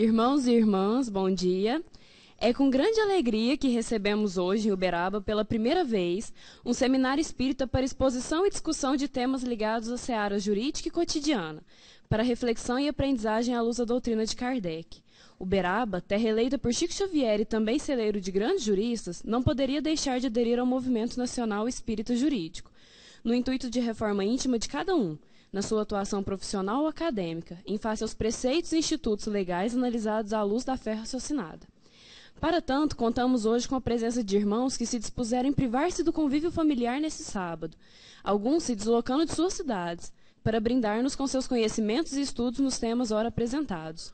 Irmãos e irmãs, bom dia. É com grande alegria que recebemos hoje em Uberaba, pela primeira vez, um seminário espírita para exposição e discussão de temas ligados à seara jurídica e cotidiana, para reflexão e aprendizagem à luz da doutrina de Kardec. Uberaba, terra eleita por Chico Xavier e também celeiro de grandes juristas, não poderia deixar de aderir ao movimento nacional espírita jurídico, no intuito de reforma íntima de cada um, na sua atuação profissional ou acadêmica, em face aos preceitos e institutos legais analisados à luz da fé raciocinada. Para tanto, contamos hoje com a presença de irmãos que se dispuseram em privar-se do convívio familiar nesse sábado, alguns se deslocando de suas cidades, para brindar-nos com seus conhecimentos e estudos nos temas ora apresentados.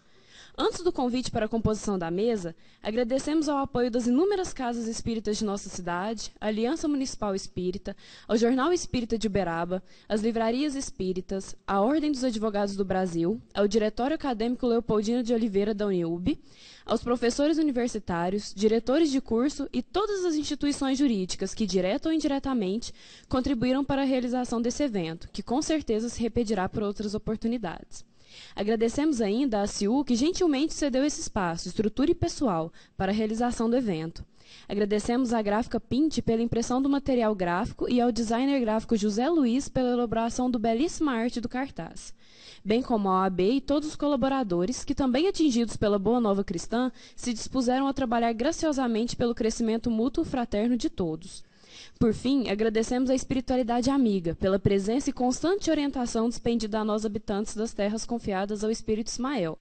Antes do convite para a composição da mesa, agradecemos ao apoio das inúmeras casas espíritas de nossa cidade, a Aliança Municipal Espírita, ao Jornal Espírita de Uberaba, às livrarias espíritas, à Ordem dos Advogados do Brasil, ao Diretório Acadêmico Leopoldino de Oliveira da Uniub, aos professores universitários, diretores de curso e todas as instituições jurídicas que, direta ou indiretamente, contribuíram para a realização desse evento, que com certeza se repetirá por outras oportunidades. Agradecemos ainda à CIU, que gentilmente cedeu esse espaço, estrutura e pessoal, para a realização do evento. Agradecemos à Gráfica Pint pela impressão do material gráfico e ao designer gráfico José Luiz pela elaboração do belíssima arte do cartaz, bem como à OAB e todos os colaboradores, que também atingidos pela Boa Nova Cristã, se dispuseram a trabalhar graciosamente pelo crescimento mútuo fraterno de todos. Por fim, agradecemos à espiritualidade amiga, pela presença e constante orientação despendida a nós habitantes das terras confiadas ao Espírito Ismael,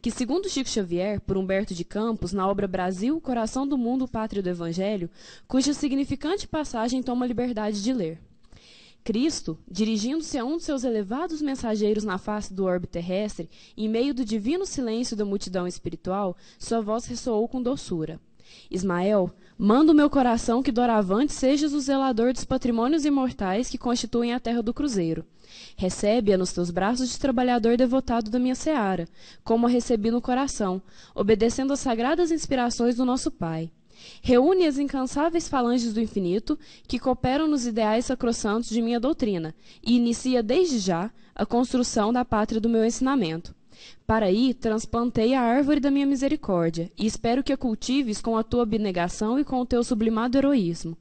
que, segundo Chico Xavier, por Humberto de Campos, na obra Brasil, Coração do Mundo, Pátria do Evangelho, cuja significante passagem toma a liberdade de ler. Cristo, dirigindo-se a um de seus elevados mensageiros na face do orbe terrestre, em meio do divino silêncio da multidão espiritual, sua voz ressoou com doçura. Ismael, manda o meu coração que doravante sejas o zelador dos patrimônios imortais que constituem a terra do cruzeiro. Recebe-a nos teus braços de trabalhador devotado da minha seara, como a recebi no coração, obedecendo às sagradas inspirações do nosso Pai. Reúne as incansáveis falanges do infinito que cooperam nos ideais sacrossantos de minha doutrina e inicia desde já a construção da pátria do meu ensinamento. Para aí, transplantei a árvore da minha misericórdia, e espero que a cultives com a tua abnegação e com o teu sublimado heroísmo.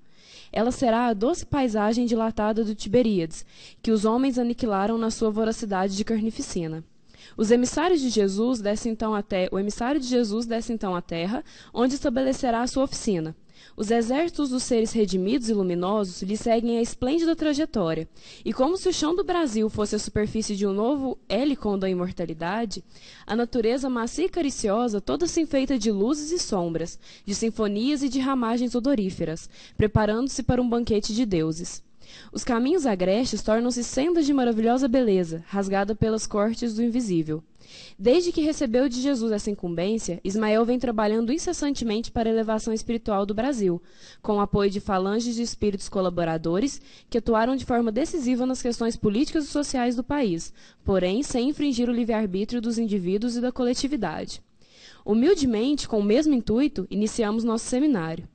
Ela será a doce paisagem dilatada do Tiberíades, que os homens aniquilaram na sua voracidade de carnificina. O emissário de Jesus desce então à terra, onde estabelecerá a sua oficina. Os exércitos dos seres redimidos e luminosos lhe seguem a esplêndida trajetória, e como se o chão do Brasil fosse a superfície de um novo Helicon da imortalidade, a natureza macia e cariciosa toda se enfeita de luzes e sombras, de sinfonias e de ramagens odoríferas, preparando-se para um banquete de deuses. Os caminhos agrestes tornam-se sendas de maravilhosa beleza, rasgada pelas cortes do invisível. Desde que recebeu de Jesus essa incumbência, Ismael vem trabalhando incessantemente para a elevação espiritual do Brasil, com o apoio de falanges de espíritos colaboradores que atuaram de forma decisiva nas questões políticas e sociais do país, porém sem infringir o livre-arbítrio dos indivíduos e da coletividade. Humildemente, com o mesmo intuito, iniciamos nosso seminário.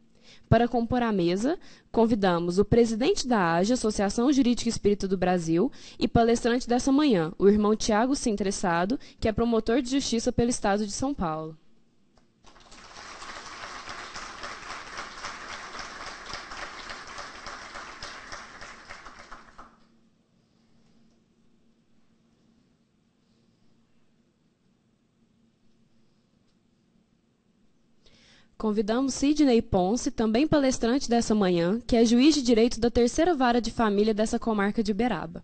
Para compor a mesa, convidamos o presidente da AGE, Associação Jurídica Espírita do Brasil, e palestrante dessa manhã, o irmão Tiago Sintressado, que é promotor de justiça pelo Estado de São Paulo. Convidamos Sidney Ponce, também palestrante dessa manhã, que é juiz de direito da terceira vara de família dessa comarca de Uberaba.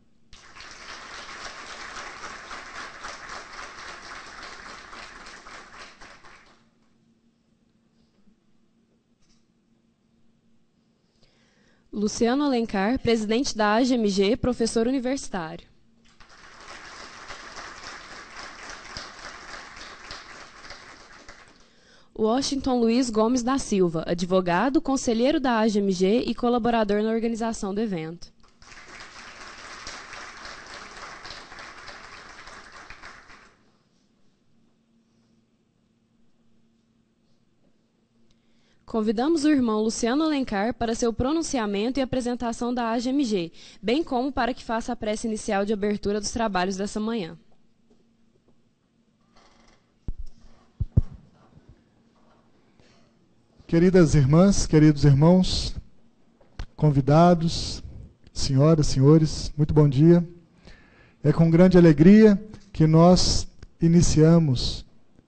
Luciano Alencar, presidente da AGMG, professor universitário. Washington Luiz Gomes da Silva, advogado, conselheiro da AGMG e colaborador na organização do evento. Convidamos o irmão Luciano Alencar para seu pronunciamento e apresentação da AGMG, bem como para que faça a prece inicial de abertura dos trabalhos dessa manhã. Queridas irmãs, queridos irmãos, convidados, senhoras, senhores, muito bom dia. É com grande alegria que nós iniciamos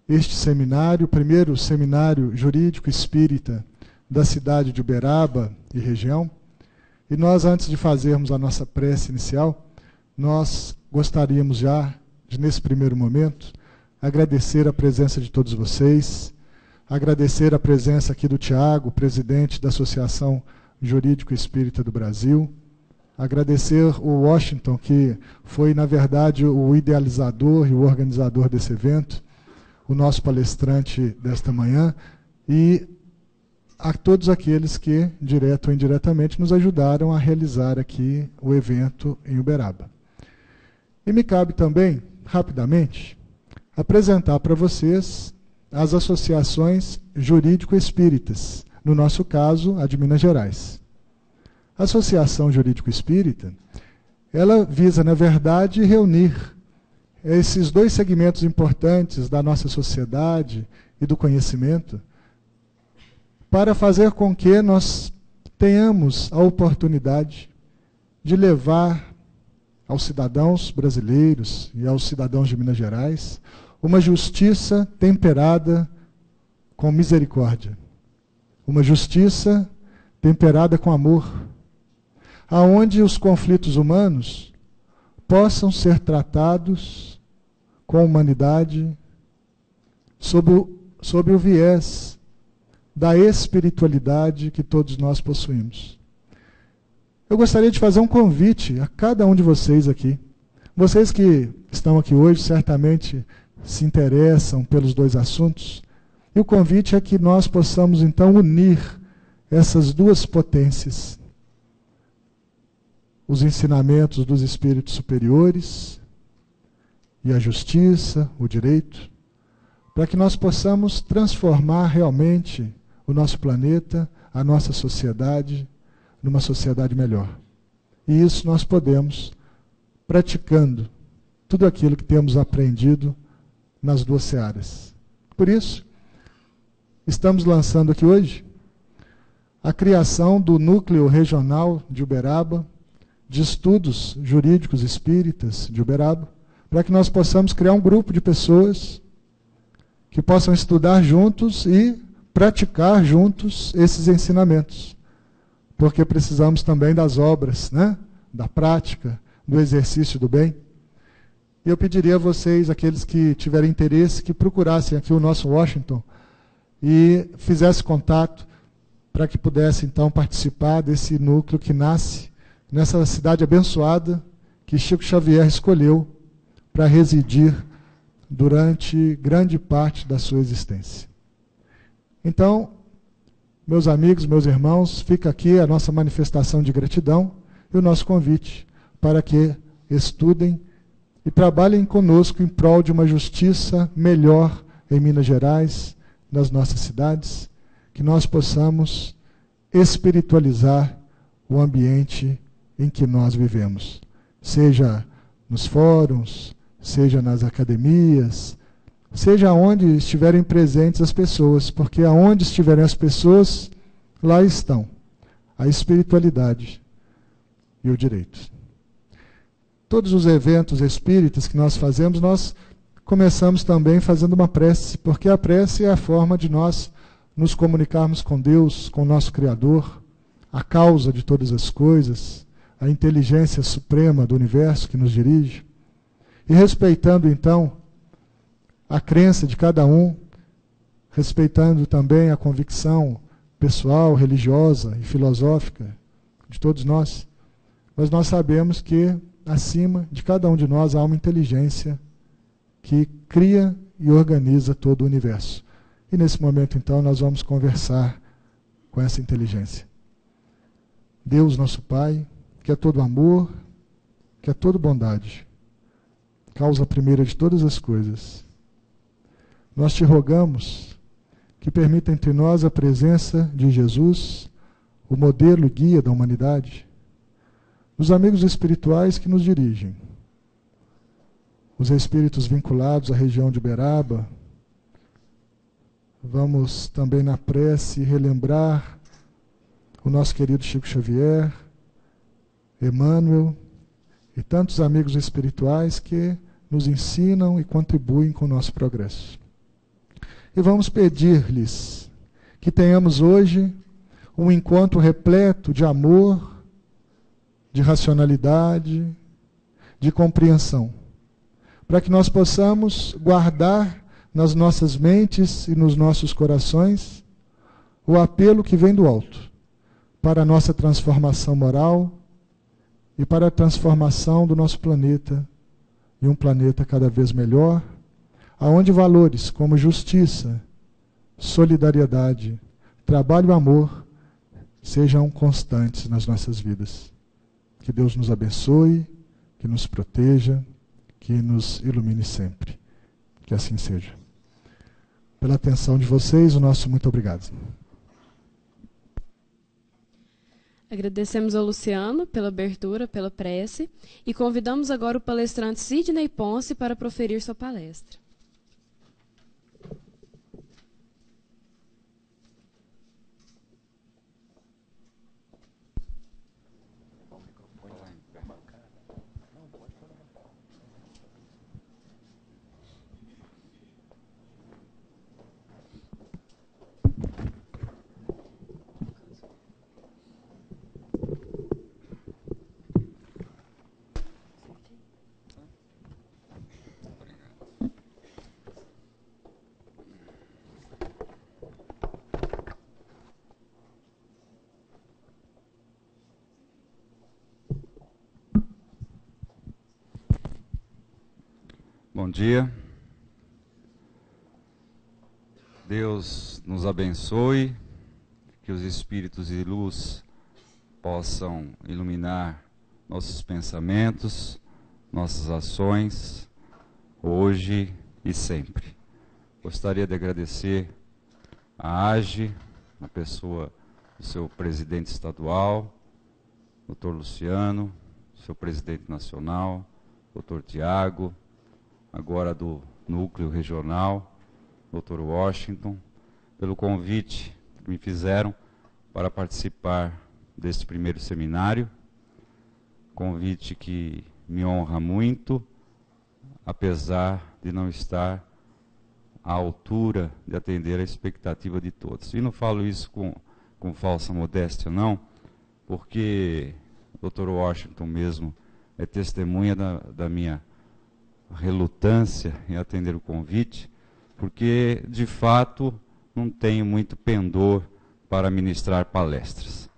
este seminário, o primeiro seminário jurídico espírita da cidade de Uberaba e região. E nós, antes de fazermos a nossa prece inicial, nós gostaríamos já, nesse primeiro momento, agradecer a presença de todos vocês, agradecer a presença aqui do Tiago, presidente da Associação Jurídico Espírita do Brasil, agradecer o Washington, que foi, na verdade, o idealizador e o organizador desse evento, o nosso palestrante desta manhã, e a todos aqueles que, direto ou indiretamente, nos ajudaram a realizar aqui o evento em Uberaba. E me cabe também, rapidamente, apresentar para vocês as associações jurídico-espíritas, no nosso caso, a de Minas Gerais. A Associação Jurídico-Espírita, ela visa, na verdade, reunir esses dois segmentos importantes da nossa sociedade e do conhecimento, para fazer com que nós tenhamos a oportunidade de levar aos cidadãos brasileiros e aos cidadãos de Minas Gerais uma justiça temperada com misericórdia, uma justiça temperada com amor, aonde os conflitos humanos possam ser tratados com humanidade, sob o viés da espiritualidade que todos nós possuímos. Eu gostaria de fazer um convite a cada um de vocês aqui. Vocês que estão aqui hoje certamente se interessam pelos dois assuntos, e o convite é que nós possamos então unir essas duas potências, os ensinamentos dos espíritos superiores e a justiça, o direito, para que nós possamos transformar realmente o nosso planeta, a nossa sociedade, numa sociedade melhor. E isso nós podemos praticando tudo aquilo que temos aprendido nas duas searas. Por isso, estamos lançando aqui hoje a criação do Núcleo Regional de Uberaba, de Estudos Jurídicos Espíritas de Uberaba, para que nós possamos criar um grupo de pessoas que possam estudar juntos e praticar juntos esses ensinamentos. Porque precisamos também das obras, né? Da prática, do exercício do bem. E eu pediria a vocês, aqueles que tiverem interesse, que procurassem aqui o nosso Washington e fizessem contato para que pudesse então participar desse núcleo que nasce nessa cidade abençoada que Chico Xavier escolheu para residir durante grande parte da sua existência. Então, meus amigos, meus irmãos, fica aqui a nossa manifestação de gratidão e o nosso convite para que estudem e trabalhem conosco em prol de uma justiça melhor em Minas Gerais, nas nossas cidades, que nós possamos espiritualizar o ambiente em que nós vivemos, seja nos fóruns, seja nas academias, seja onde estiverem presentes as pessoas, porque aonde estiverem as pessoas, lá estão a espiritualidade e o direito. Todos os eventos espíritas que nós fazemos, nós começamos também fazendo uma prece, porque a prece é a forma de nós nos comunicarmos com Deus, com o nosso Criador, a causa de todas as coisas, a inteligência suprema do universo que nos dirige. E respeitando, então, a crença de cada um, respeitando também a convicção pessoal, religiosa e filosófica de todos nós, mas nós sabemos que acima de cada um de nós há uma inteligência que cria e organiza todo o universo. E nesse momento, então, nós vamos conversar com essa inteligência. Deus, nosso Pai, que é todo amor, que é toda bondade, causa primeira de todas as coisas, nós te rogamos que permita entre nós a presença de Jesus, o modelo e guia da humanidade, os amigos espirituais que nos dirigem, os espíritos vinculados à região de Uberaba, Vamos também na prece relembrar o nosso querido Chico Xavier, Emmanuel e tantos amigos espirituais que nos ensinam e contribuem com o nosso progresso. E vamos pedir-lhes que tenhamos hoje um encontro repleto de amor, de racionalidade, de compreensão, para que nós possamos guardar nas nossas mentes e nos nossos corações o apelo que vem do alto para a nossa transformação moral e para a transformação do nosso planeta em um planeta cada vez melhor, aonde valores como justiça, solidariedade, trabalho e amor sejam constantes nas nossas vidas. Que Deus nos abençoe, que nos proteja, que nos ilumine sempre. Que assim seja. Pela atenção de vocês, o nosso muito obrigado. Agradecemos ao Luciano pela abertura, pela prece, e convidamos agora o palestrante Sidney Ponce para proferir sua palestra. Bom dia. Deus nos abençoe, que os espíritos de luz possam iluminar nossos pensamentos, nossas ações, hoje e sempre. Gostaria de agradecer a AGE, na pessoa do seu presidente estadual, Dr. Luciano, seu presidente nacional, Dr. Tiago, agora do núcleo regional, Dr. Washington, pelo convite que me fizeram para participar deste primeiro seminário, convite que me honra muito, apesar de não estar à altura de atender a expectativa de todos. E não falo isso com falsa modéstia, não, porque o Dr. Washington mesmo é testemunha da minha relutância em atender o convite, porque, de fato, não tenho muito pendor para ministrar palestras.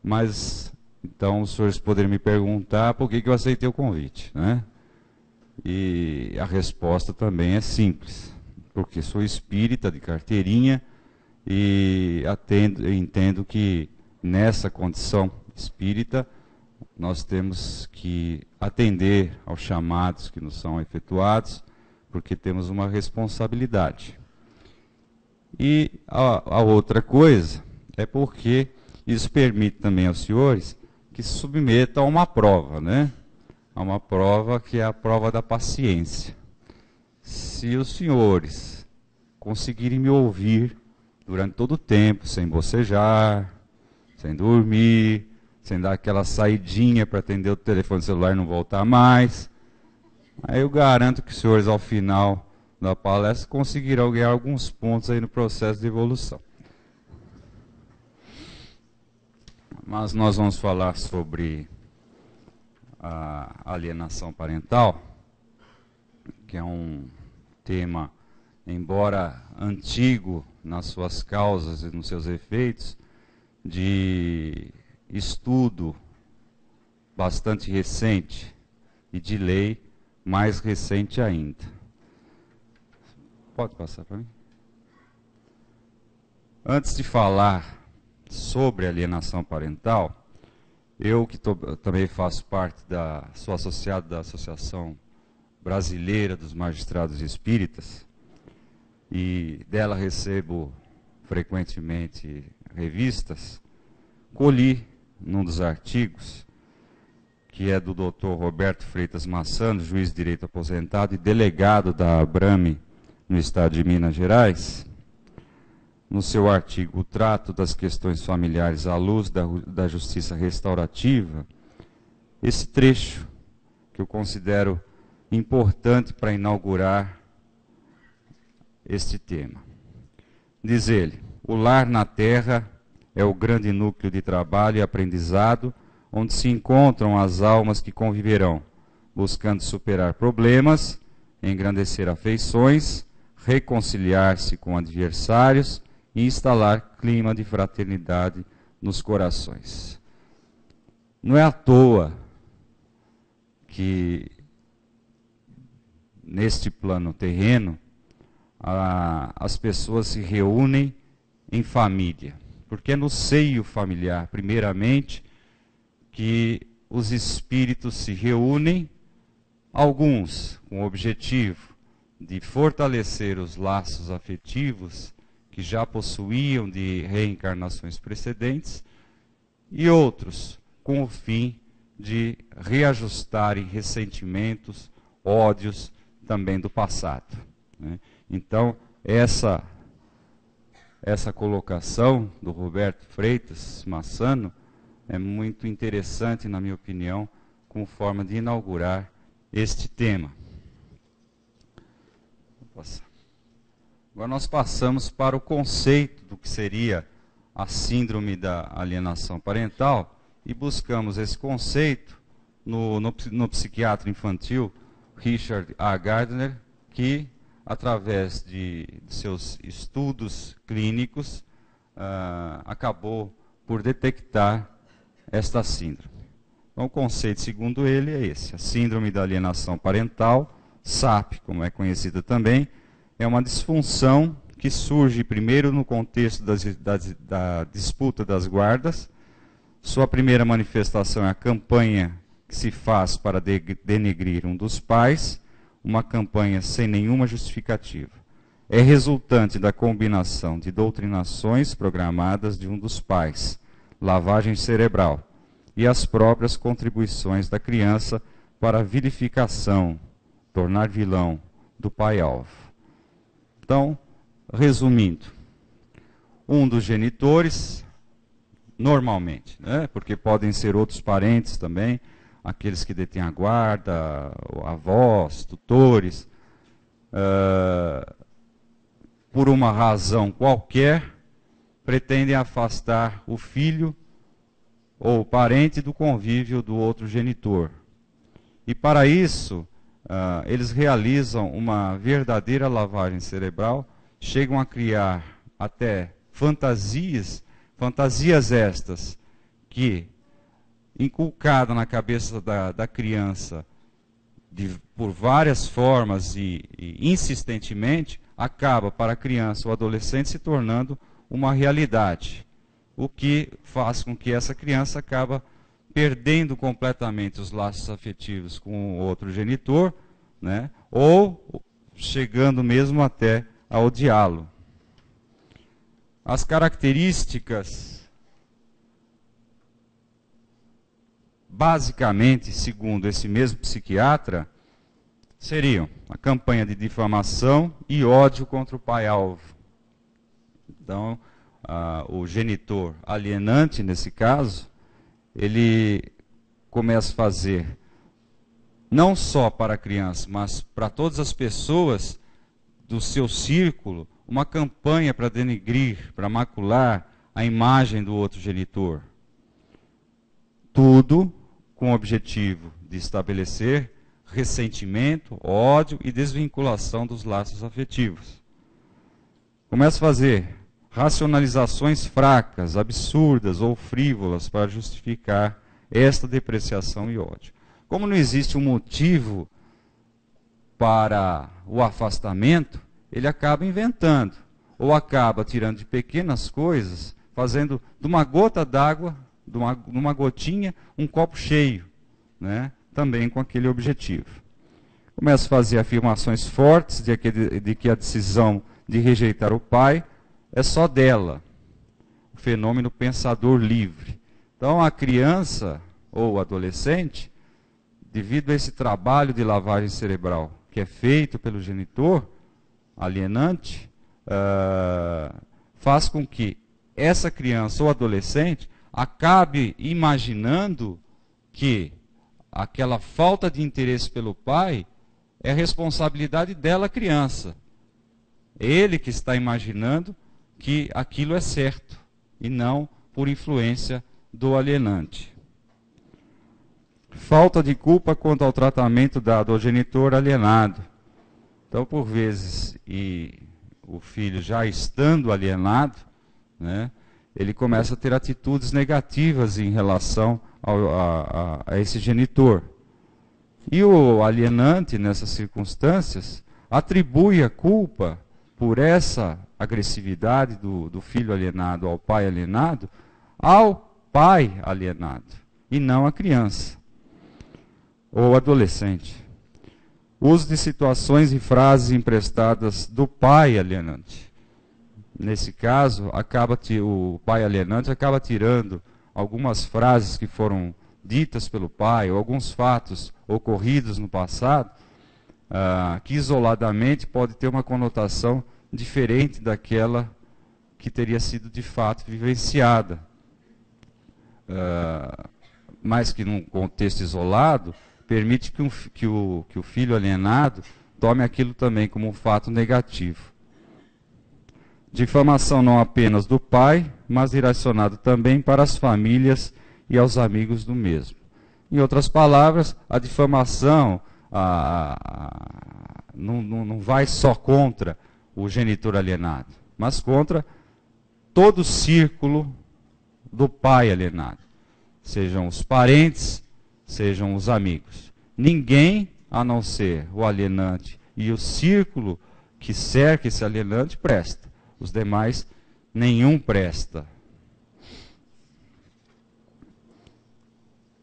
Mas, então, os senhores poderiam me perguntar por que eu aceitei o convite, né? E a resposta também é simples, porque sou espírita de carteirinha e entendo que, nessa condição espírita, nós temos que atender aos chamados que nos são efetuados, porque temos uma responsabilidade. E a outra coisa é porque isso permite também aos senhores que se submetam a uma prova, né? A uma prova que é a prova da paciência. Se os senhores conseguirem me ouvir durante todo o tempo, sem bocejar, sem dormir, sem dar aquela saidinha para atender o telefone celular e não voltar mais, aí eu garanto que os senhores, ao final da palestra, conseguirão ganhar alguns pontos aí no processo de evolução. Mas nós vamos falar sobre a alienação parental, que é um tema, embora antigo nas suas causas e nos seus efeitos, de estudo bastante recente e de lei mais recente ainda. Pode passar para mim? Antes de falar sobre alienação parental, eu que também faço parte sou associado da Associação Brasileira dos Magistrados Espíritas, e dela recebo frequentemente revistas, colhi num dos artigos, que é do Dr. Roberto Freitas Massano, juiz de direito aposentado e delegado da ABRAME no estado de Minas Gerais, no seu artigo O Trato das Questões Familiares à Luz da Justiça Restaurativa, esse trecho que eu considero importante para inaugurar este tema. Diz ele: o lar na terra é o grande núcleo de trabalho e aprendizado, onde se encontram as almas que conviverão, buscando superar problemas, engrandecer afeições, reconciliar-se com adversários e instalar clima de fraternidade nos corações. Não é à toa que neste plano terreno as pessoas se reúnem em família, porque é no seio familiar, primeiramente, que os espíritos se reúnem, alguns com o objetivo de fortalecer os laços afetivos que já possuíam de reencarnações precedentes, e outros com o fim de reajustarem ressentimentos, ódios também do passado, né? Então, essa colocação do Roberto Freitas Massano é muito interessante, na minha opinião, como forma de inaugurar este tema. Agora nós passamos para o conceito do que seria a síndrome da alienação parental e buscamos esse conceito no psiquiatra infantil Richard A. Gardner, que através de seus estudos clínicos acabou por detectar esta síndrome. Então, o conceito, segundo ele, é esse: a síndrome da alienação parental, SAP, como é conhecida também, é uma disfunção que surge primeiro no contexto da disputa das guardas. Sua primeira manifestação é a campanha que se faz para denegrir um dos pais, uma campanha sem nenhuma justificativa. É resultante da combinação de doutrinações programadas de um dos pais, lavagem cerebral, e as próprias contribuições da criança para a vilificação, tornar vilão do pai-alvo. Então, resumindo, um dos genitores, normalmente, né, porque podem ser outros parentes também, aqueles que detêm a guarda, avós, tutores, por uma razão qualquer, pretendem afastar o filho ou o parente do convívio do outro genitor. E para isso, eles realizam uma verdadeira lavagem cerebral, chegam a criar até fantasias estas que, inculcada na cabeça da criança por várias formas e insistentemente, acaba para a criança ou adolescente se tornando uma realidade, o que faz com que essa criança acaba perdendo completamente os laços afetivos com o outro genitor, né, ou chegando mesmo até a odiá-lo. As características, basicamente, segundo esse mesmo psiquiatra, seriam a campanha de difamação e ódio contra o pai-alvo. Então, o genitor alienante, nesse caso, ele começa a fazer, não só para a criança, mas para todas as pessoas do seu círculo, uma campanha para denegrir, para macular a imagem do outro genitor. Tudo com o objetivo de estabelecer ressentimento, ódio e desvinculação dos laços afetivos. Começa a fazer racionalizações fracas, absurdas ou frívolas para justificar esta depreciação e ódio. Como não existe um motivo para o afastamento, ele acaba inventando, ou acaba tirando de pequenas coisas, fazendo de uma gota d'água, de uma gotinha, um copo cheio, né? Também com aquele objetivo. Começa a fazer afirmações fortes de que a decisão de rejeitar o pai é só dela, o fenômeno pensador livre. Então a criança ou adolescente, devido a esse trabalho de lavagem cerebral que é feito pelo genitor alienante, faz com que essa criança ou adolescente acabe imaginando que aquela falta de interesse pelo pai é responsabilidade dela, criança. Ele que está imaginando que aquilo é certo e não por influência do alienante. Falta de culpa quanto ao tratamento dado ao genitor alienado. Então, por vezes, e o filho já estando alienado, né, ele começa a ter atitudes negativas em relação a esse genitor. E o alienante, nessas circunstâncias, atribui a culpa por essa agressividade do filho alienado ao pai alienado, ao pai alienado, e não à criança ou adolescente. Uso de situações e frases emprestadas do pai alienante. Nesse caso, o pai alienante acaba tirando algumas frases que foram ditas pelo pai, ou alguns fatos ocorridos no passado, que isoladamente pode ter uma conotação diferente daquela que teria sido de fato vivenciada. Mas que num contexto isolado, permite que o filho alienado tome aquilo também como um fato negativo. Difamação não apenas do pai, mas direcionado também para as famílias e aos amigos do mesmo. Em outras palavras, a difamação não vai só contra o genitor alienado, mas contra todo o círculo do pai alienado. Sejam os parentes, sejam os amigos. Ninguém, a não ser o alienante e o círculo que cerca esse alienante, presta. Os demais, nenhum presta.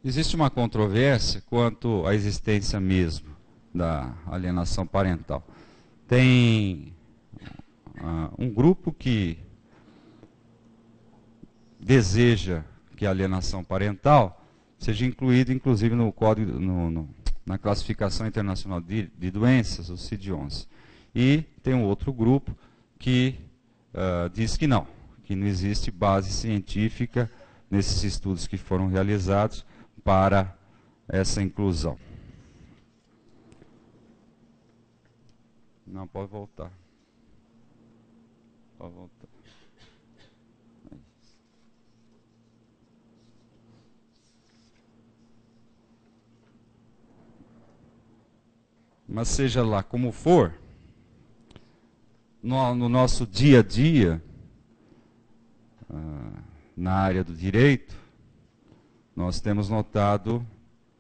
Existe uma controvérsia quanto à existência mesmo da alienação parental. Tem um grupo que deseja que a alienação parental seja incluída, inclusive, no código, na classificação internacional de doenças, o CID-11. E tem um outro grupo que diz que não existe base científica nesses estudos que foram realizados para essa inclusão. Não, pode voltar. Pode voltar. Mas seja lá como for, no nosso dia a dia, na área do direito, nós temos notado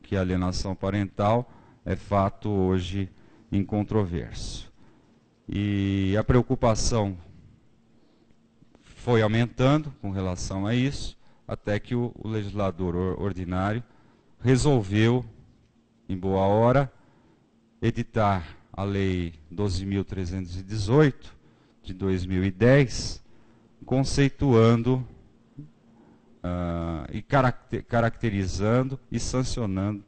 que a alienação parental é fato hoje incontroverso. E a preocupação foi aumentando com relação a isso, até que o legislador ordinário resolveu, em boa hora, editar a Lei 12.318, de 2010, conceituando e caracterizando e sancionando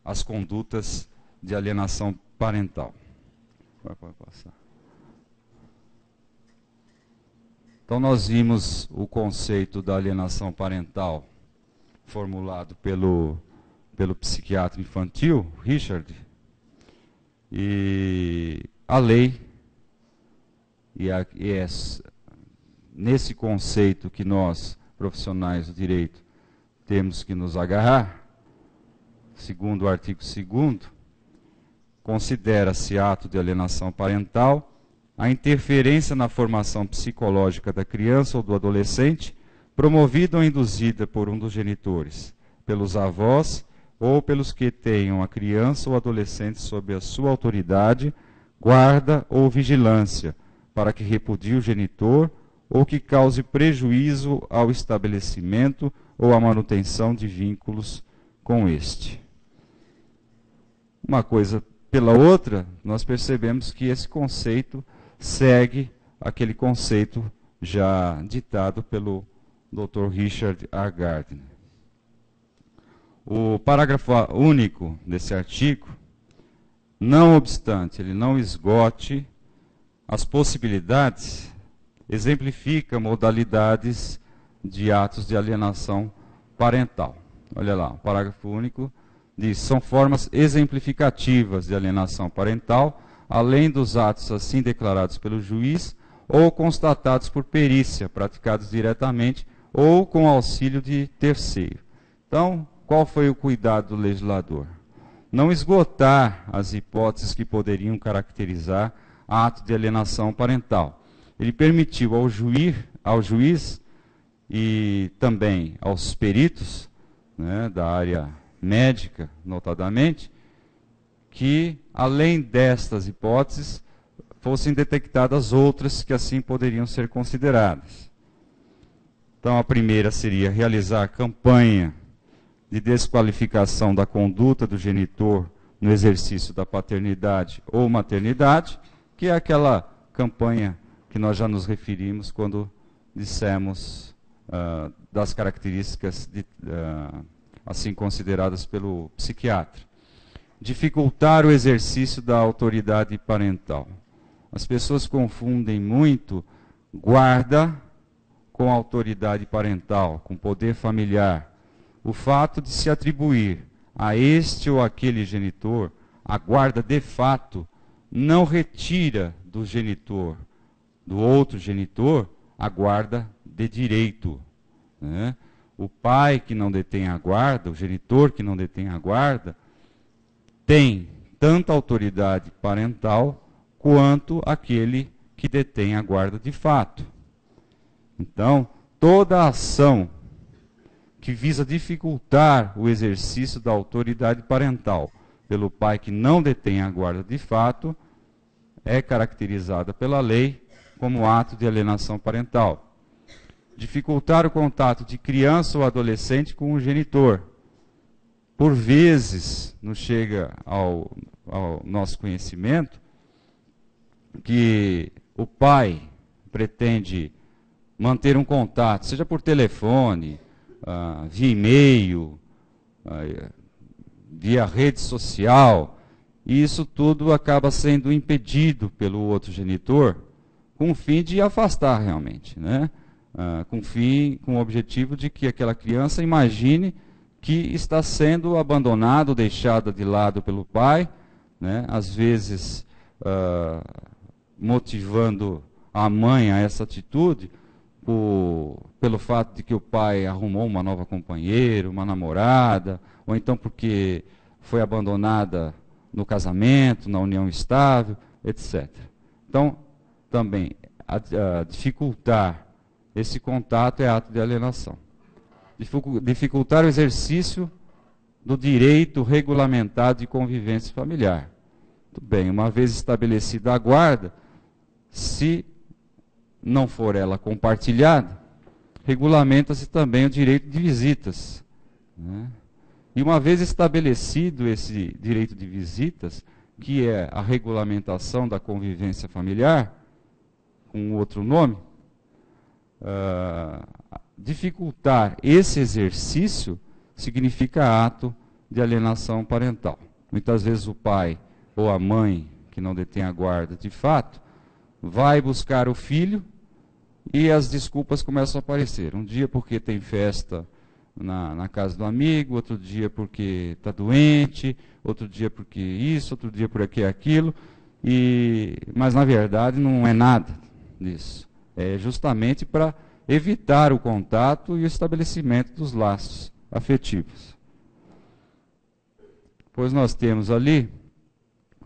as condutas de alienação parental. Pode passar. Então, nós vimos o conceito da alienação parental formulado pelo psiquiatra infantil, Richard, e a lei, nesse conceito que nós, profissionais do direito, temos que nos agarrar, segundo o artigo 2º, considera-se ato de alienação parental a interferência na formação psicológica da criança ou do adolescente, promovida ou induzida por um dos genitores, pelos avós ou pelos que tenham a criança ou adolescente sob a sua autoridade, guarda ou vigilância, para que repudie o genitor ou que cause prejuízo ao estabelecimento ou à manutenção de vínculos com este. Uma coisa pela outra, nós percebemos que esse conceito segue aquele conceito já ditado pelo Dr. Richard A. Gardner. O parágrafo único desse artigo, não obstante ele não esgote as possibilidades, exemplifica modalidades de atos de alienação parental. Olha lá, o parágrafo único diz: são formas exemplificativas de alienação parental, além dos atos assim declarados pelo juiz ou constatados por perícia, praticados diretamente ou com auxílio de terceiro. Então, qual foi o cuidado do legislador? Não esgotar as hipóteses que poderiam caracterizar ato de alienação parental. Ele permitiu ao juiz e também aos peritos, né, da área médica, notadamente, que, além destas hipóteses, fossem detectadas outras que assim poderiam ser consideradas. Então, a primeira seria realizar a campanha de desqualificação da conduta do genitor no exercício da paternidade ou maternidade, que é aquela campanha que nós já nos referimos quando dissemos das características assim consideradas pelo psiquiatra. Dificultar o exercício da autoridade parental. As pessoas confundem muito guarda com autoridade parental, com poder familiar. O fato de se atribuir a este ou aquele genitor a guarda de fato não retira do genitor, do outro genitor, a guarda de direito, né? O pai que não detém a guarda, o genitor que não detém a guarda, tem tanta autoridade parental quanto aquele que detém a guarda de fato. Então, toda ação que visa dificultar o exercício da autoridade parental pelo pai que não detém a guarda de fato é caracterizada pela lei como ato de alienação parental. Dificultar o contato de criança ou adolescente com o genitor. Por vezes, nos chega ao nosso conhecimento que o pai pretende manter um contato, seja por telefone, via e-mail, via rede social, e isso tudo acaba sendo impedido pelo outro genitor, com o fim de afastar realmente, né? Com o objetivo de que aquela criança imagine que está sendo abandonada ou deixada de lado pelo pai, né? Às vezes motivando a mãe a essa atitude pelo fato de que o pai arrumou uma nova companheira, uma namorada, ou então porque foi abandonada no casamento, na união estável, etc. Então, também, dificultar esse contato é ato de alienação. Dificultar o exercício do direito regulamentado de convivência familiar. Muito bem, uma vez estabelecida a guarda, se não for ela compartilhada, regulamenta-se também o direito de visitas, né? E uma vez estabelecido esse direito de visitas, que é a regulamentação da convivência familiar, com outro nome, dificultar esse exercício significa ato de alienação parental. Muitas vezes o pai ou a mãe, que não detém a guarda de fato, vai buscar o filho e as desculpas começam a aparecer. Um dia porque tem festa na casa do amigo, outro dia porque está doente, outro dia porque isso, outro dia porque aquilo, mas na verdade não é nada disso. É justamente para evitar o contato e o estabelecimento dos laços afetivos. Pois nós temos ali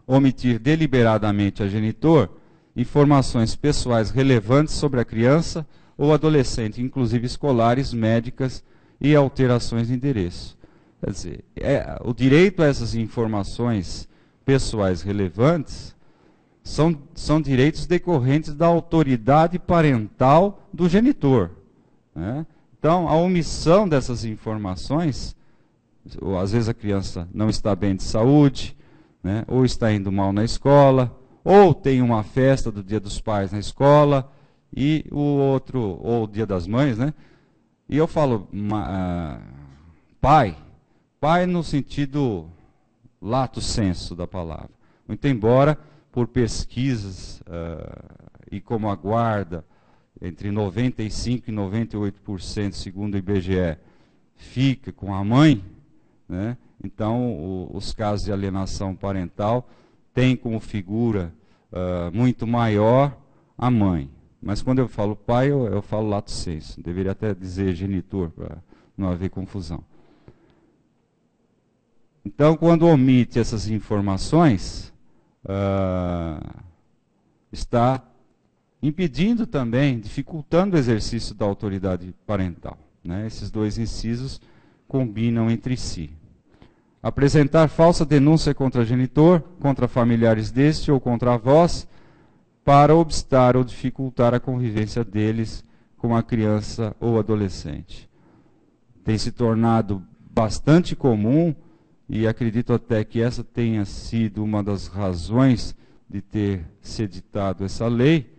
omitir deliberadamente a genitor informações pessoais relevantes sobre a criança ou adolescente, inclusive escolares, médicas e alterações de endereço. Quer dizer, o direito a essas informações pessoais relevantes são direitos decorrentes da autoridade parental do genitor, né? Então, a omissão dessas informações, ou às vezes a criança não está bem de saúde, né, ou está indo mal na escola, ou tem uma festa do Dia dos Pais na escola, e ou o Dia das Mães, né? E eu falo, pai no sentido lato sensu da palavra. Muito embora por pesquisas, e como a guarda, entre 95% e 98%, segundo o IBGE, fica com a mãe, né? Então, os casos de alienação parental têm como figura muito maior a mãe. Mas quando eu falo pai, eu falo lato sensu. Deveria até dizer genitor, para não haver confusão. Então, quando omite essas informações, está impedindo também, dificultando o exercício da autoridade parental, né? Esses dois incisos combinam entre si. Apresentar falsa denúncia contra genitor, contra familiares deste ou contra avós, para obstar ou dificultar a convivência deles com a criança ou adolescente. Tem se tornado bastante comum, e acredito até que essa tenha sido uma das razões de ter se editado essa lei,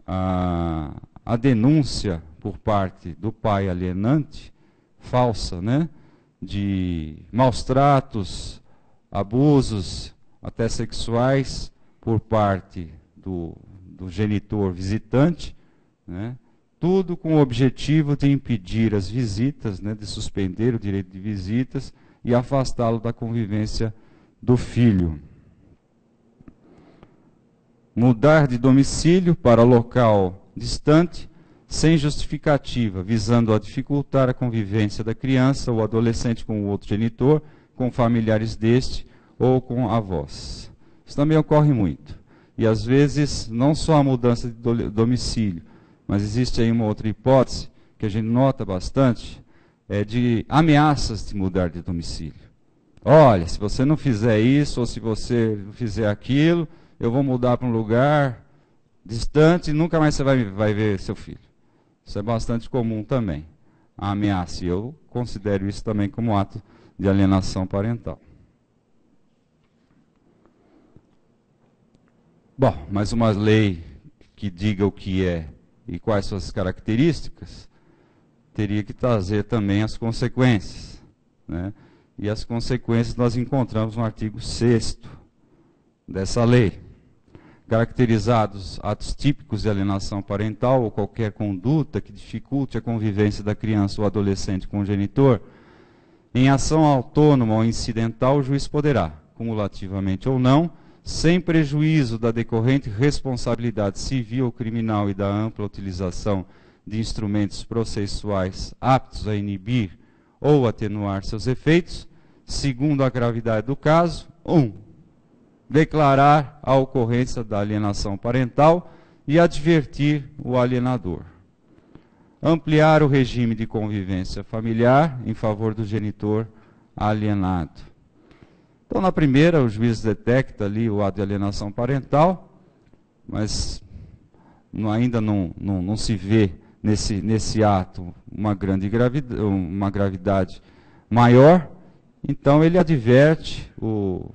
a denúncia por parte do pai alienante, falsa, né, de maus tratos, abusos, até sexuais, por parte do genitor visitante, né, tudo com o objetivo de impedir as visitas, né, de suspender o direito de visitas e afastá-lo da convivência do filho. Mudar de domicílio para local distante, sem justificativa, visando a dificultar a convivência da criança ou adolescente com o outro genitor, com familiares deste ou com avós. Isso também ocorre muito. E às vezes, não só a mudança de domicílio, mas existe aí uma outra hipótese, que a gente nota bastante, é de ameaças de mudar de domicílio. Olha, se você não fizer isso, ou se você não fizer aquilo, eu vou mudar para um lugar distante e nunca mais você vai ver seu filho. Isso é bastante comum também, a ameaça. E eu considero isso também como ato de alienação parental. Bom, mas uma lei que diga o que é e quais suas características, teria que trazer também as consequências, né? E as consequências nós encontramos no artigo 6º dessa lei. Caracterizados atos típicos de alienação parental ou qualquer conduta que dificulte a convivência da criança ou adolescente com o genitor, em ação autônoma ou incidental, o juiz poderá, cumulativamente ou não, sem prejuízo da decorrente responsabilidade civil ou criminal e da ampla utilização de instrumentos processuais aptos a inibir ou atenuar seus efeitos, segundo a gravidade do caso, 1. Declarar a ocorrência da alienação parental e advertir o alienador. Ampliar o regime de convivência familiar em favor do genitor alienado. Então, na primeira, o juiz detecta ali o ato de alienação parental, mas ainda não se vê nesse ato uma gravidade maior, então ele adverte o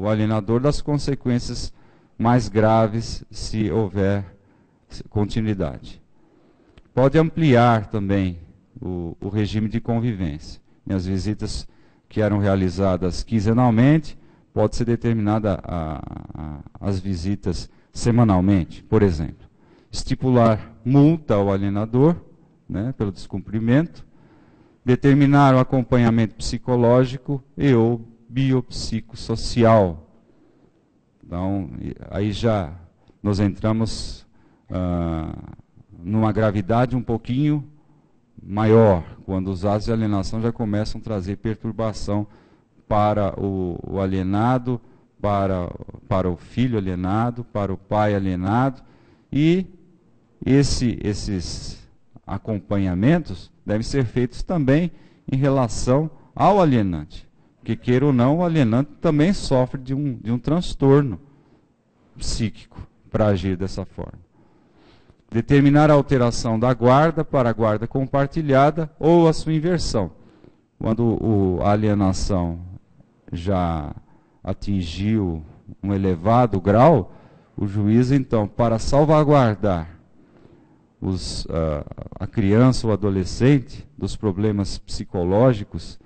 alienador das consequências mais graves se houver continuidade. Pode ampliar também o regime de convivência. E as visitas que eram realizadas quinzenalmente, pode ser determinada as visitas semanalmente, por exemplo. Estipular multa ao alienador, né, pelo descumprimento, determinar o acompanhamento psicológico e ou biopsicossocial. Então, aí já nós entramos numa gravidade um pouquinho maior, quando os atos de alienação já começam a trazer perturbação para o alienado, para o filho alienado, para o pai alienado, e esses acompanhamentos devem ser feitos também em relação ao alienante, porque queira ou não, o alienante também sofre de um transtorno psíquico para agir dessa forma. Determinar a alteração da guarda para a guarda compartilhada ou a sua inversão. Quando a alienação já atingiu um elevado grau, o juiz, então, para salvaguardar a criança ou adolescente dos problemas psicológicos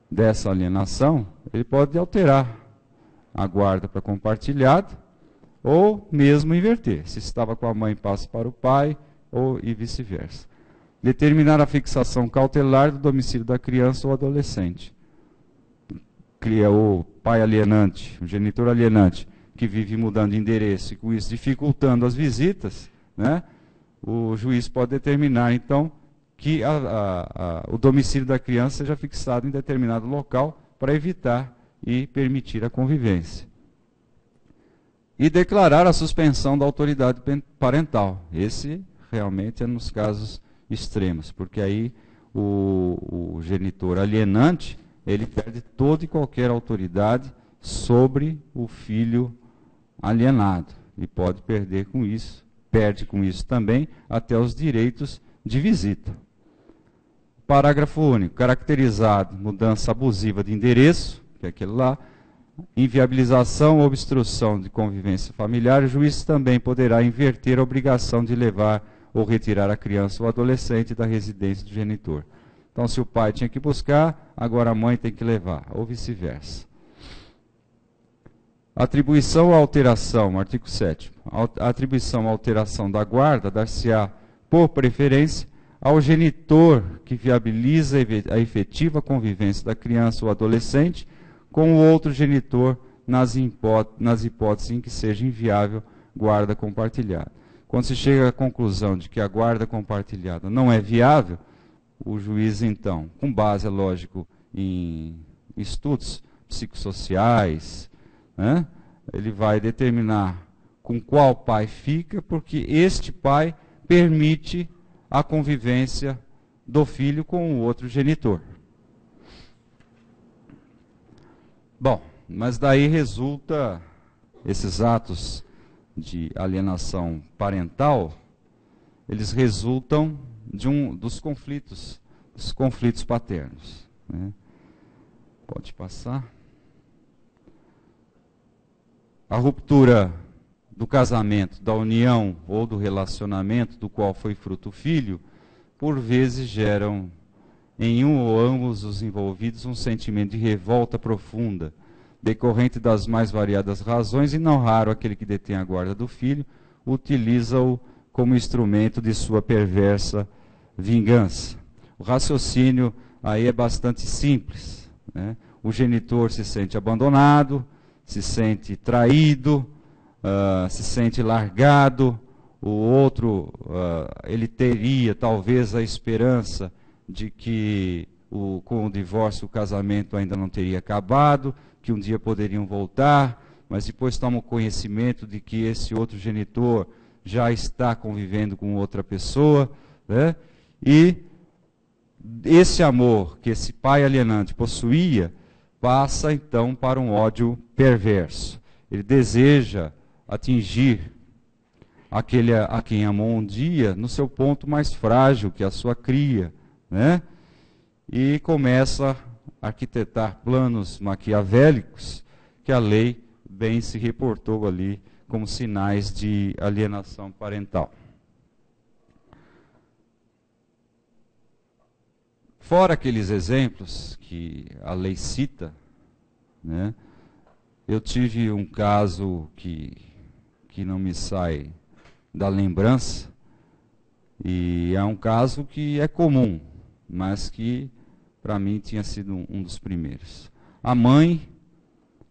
dessa alienação, ele pode alterar a guarda para compartilhada ou mesmo inverter. Se estava com a mãe, passa para o pai, ou e vice-versa. Determinar a fixação cautelar do domicílio da criança ou adolescente. O pai alienante, o genitor alienante, que vive mudando de endereço e com isso dificultando as visitas, né? O juiz pode determinar, então, que o domicílio da criança seja fixado em determinado local para evitar e permitir a convivência. E declarar a suspensão da autoridade parental. Esse realmente é nos casos extremos, porque aí o genitor alienante, ele perde toda e qualquer autoridade sobre o filho alienado. E pode perder com isso, perde com isso também até os direitos de visita. Parágrafo único. Caracterizado mudança abusiva de endereço, que é aquele lá, inviabilização ou obstrução de convivência familiar, o juiz também poderá inverter a obrigação de levar ou retirar a criança ou adolescente da residência do genitor. Então, se o pai tinha que buscar, agora a mãe tem que levar, ou vice-versa. Atribuição ou alteração, artigo 7º. A atribuição ou alteração da guarda dar-se-á, por preferência, ao genitor que viabiliza a efetiva convivência da criança ou adolescente com o outro genitor nas hipóteses em que seja inviável guarda compartilhada. Quando se chega à conclusão de que a guarda compartilhada não é viável, o juiz, então, com base, é lógico, em estudos psicossociais, né, ele vai determinar com qual pai fica, porque este pai permite a convivência do filho com o outro genitor. Bom, mas daí resulta esses atos de alienação parental, eles resultam dos conflitos paternos, né? Pode passar. A ruptura do casamento, da união ou do relacionamento do qual foi fruto o filho, por vezes geram em um ou ambos os envolvidos um sentimento de revolta profunda, decorrente das mais variadas razões, e não raro aquele que detém a guarda do filho utiliza-o como instrumento de sua perversa vingança. O raciocínio aí é bastante simples, né? O genitor se sente abandonado, se sente traído, se sente largado. O outro, ele teria talvez a esperança de que com o divórcio o casamento ainda não teria acabado, que um dia poderiam voltar, mas depois toma o conhecimento de que esse outro genitor já está convivendo com outra pessoa, né? E esse amor que esse pai alienante possuía passa então para um ódio perverso. Ele deseja atingir aquele a quem amou um dia no seu ponto mais frágil, que é a sua cria, né? E começa a arquitetar planos maquiavélicos que a lei bem se reportou ali como sinais de alienação parental. Fora aqueles exemplos que a lei cita, né, eu tive um caso que não me sai da lembrança, e é um caso que é comum, mas que para mim tinha sido um dos primeiros. A mãe,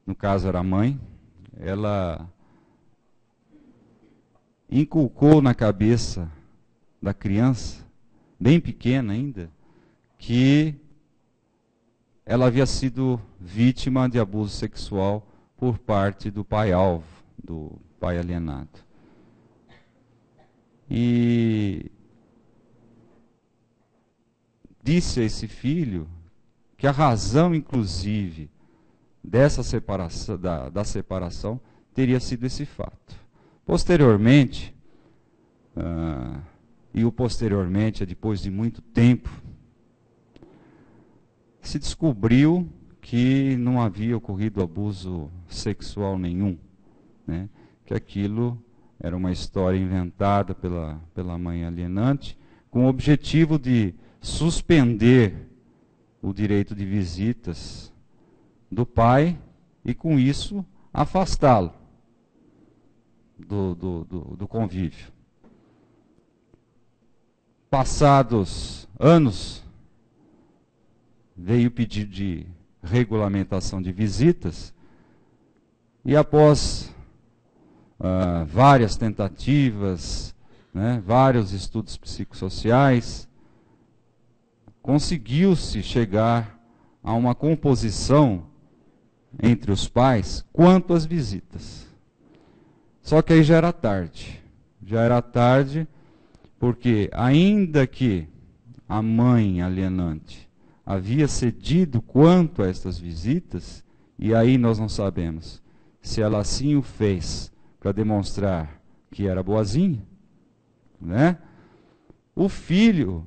no caso era a mãe, ela inculcou na cabeça da criança, bem pequena ainda, que ela havia sido vítima de abuso sexual por parte do pai-alvo, do pai alienado. E disse a esse filho que a razão, inclusive, dessa separação, da separação, teria sido esse fato. Posteriormente, e o posteriormente é depois de muito tempo, se descobriu que não havia ocorrido abuso sexual nenhum, né? Que aquilo era uma história inventada pela mãe alienante, com o objetivo de suspender o direito de visitas do pai e, com isso, afastá-lo. do convívio. Passados anos, veio o pedido de regulamentação de visitas, e após várias tentativas, né, vários estudos psicossociais, conseguiu-se chegar a uma composição entre os pais quanto às visitas. Só que aí já era tarde. Já era tarde porque, ainda que a mãe alienante havia cedido quanto a estas visitas, e aí nós não sabemos se ela assim o fez para demonstrar que era boazinha, né? O filho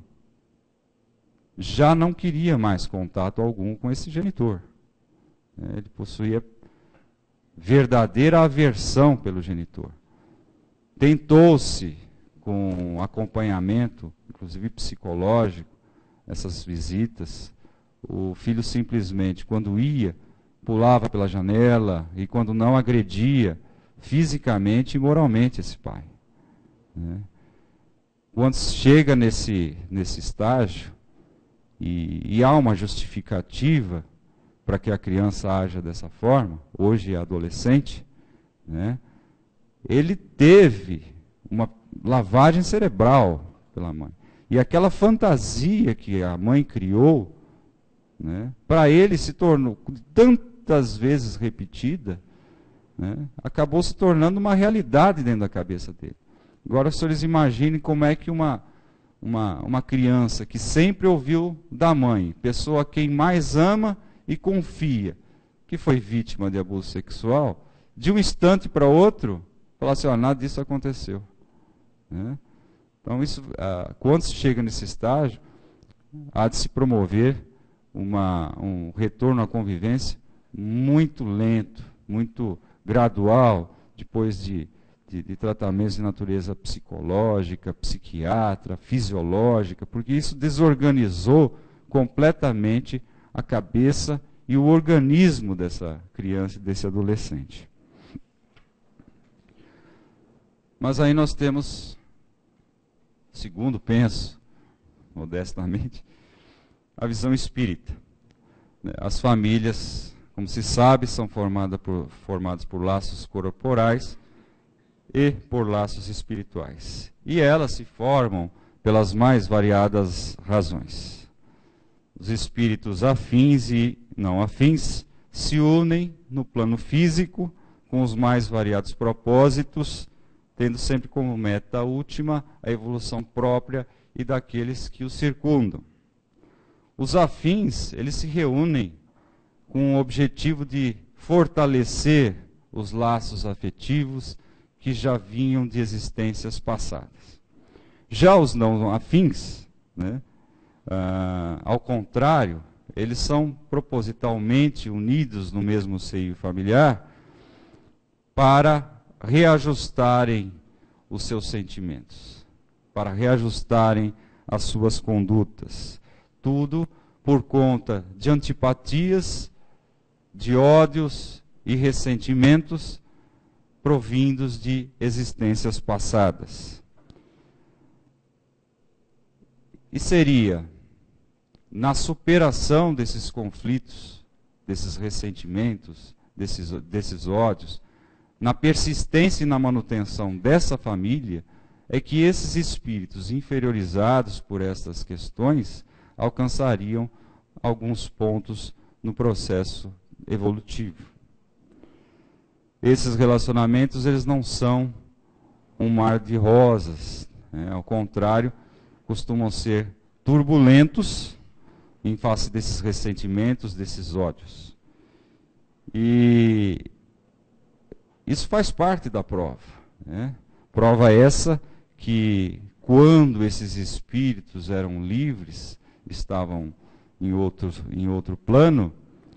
já não queria mais contato algum com esse genitor. Ele possuía verdadeira aversão pelo genitor. Tentou-se, com acompanhamento, inclusive psicológico, essas visitas. O filho simplesmente, quando ia, pulava pela janela, e quando não, agredia fisicamente e moralmente esse pai, né? Quando chega nesse estágio, e há uma justificativa para que a criança haja dessa forma, hoje é adolescente, né? Ele teve uma lavagem cerebral pela mãe. E aquela fantasia que a mãe criou, né, para ele se tornou, tantas vezes repetida, né, acabou se tornando uma realidade dentro da cabeça dele. Agora, os senhores imaginem como é que uma criança que sempre ouviu da mãe, pessoa a quem mais ama e confia, que foi vítima de abuso sexual, de um instante para outro, falar assim, nada disso aconteceu, né? Então, isso, quando se chega nesse estágio, há de se promover um retorno à convivência muito lento, muito gradual, depois de tratamentos de natureza psicológica, psiquiatra, fisiológica, porque isso desorganizou completamente a cabeça e o organismo dessa criança e desse adolescente. Mas aí nós temos, segundo penso, modestamente, a visão espírita. As famílias, como se sabe, são formadas por laços corporais e por laços espirituais. E elas se formam pelas mais variadas razões. Os espíritos afins e não afins se unem no plano físico com os mais variados propósitos, tendo sempre como meta última a evolução própria e daqueles que os circundam. Os afins, eles se reúnem com o objetivo de fortalecer os laços afetivos que já vinham de existências passadas. Já os não afins, né, ao contrário, eles são propositalmente unidos no mesmo seio familiar para reajustarem os seus sentimentos, para reajustarem as suas condutas. Tudo por conta de antipatias, de ódios e ressentimentos provindos de existências passadas. E seria na superação desses conflitos, desses ressentimentos, desses ódios, na persistência e na manutenção dessa família, é que esses espíritos inferiorizados por estas questões alcançariam alguns pontos no processo evolutivo. Esses relacionamentos, eles não são um mar de rosas, né? Ao contrário, costumam ser turbulentos em face desses ressentimentos, desses ódios. E isso faz parte da prova, né? Prova essa que, quando esses espíritos eram livres, estavam em outro plano,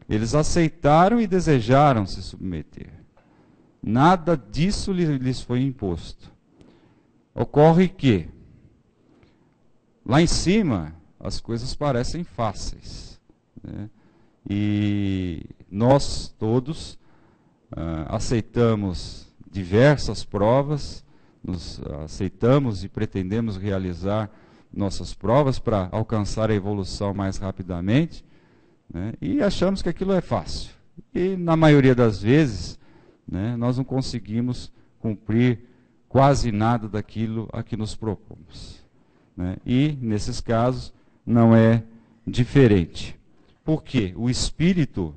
eles aceitaram e desejaram se submeter. Nada disso lhes foi imposto. Ocorre que, lá em cima, as coisas parecem fáceis, né? E nós todos aceitamos diversas provas, nos aceitamos e pretendemos realizar nossas provas para alcançar a evolução mais rapidamente, né? E achamos que aquilo é fácil. E na maioria das vezes, né, nós não conseguimos cumprir quase nada daquilo a que nos propomos, né? E nesses casos não é diferente. Porque o espírito,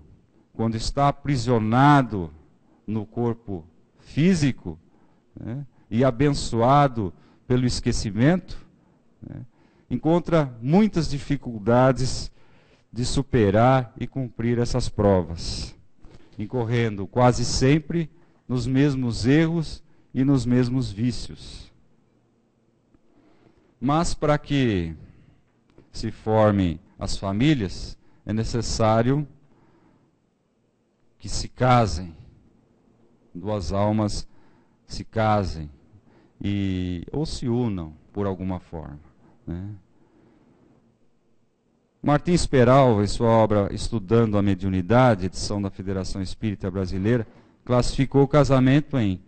quando está aprisionado no corpo físico, né, e abençoado pelo esquecimento, né, encontra muitas dificuldades de superar e cumprir essas provas, incorrendo quase sempre nos mesmos erros e nos mesmos vícios. Mas para que se formem as famílias, é necessário que se casem, duas almas se casem, ou se unam por alguma forma, né? Martins Peralva, em sua obra Estudando a Mediunidade, edição da Federação Espírita Brasileira, classificou o casamento em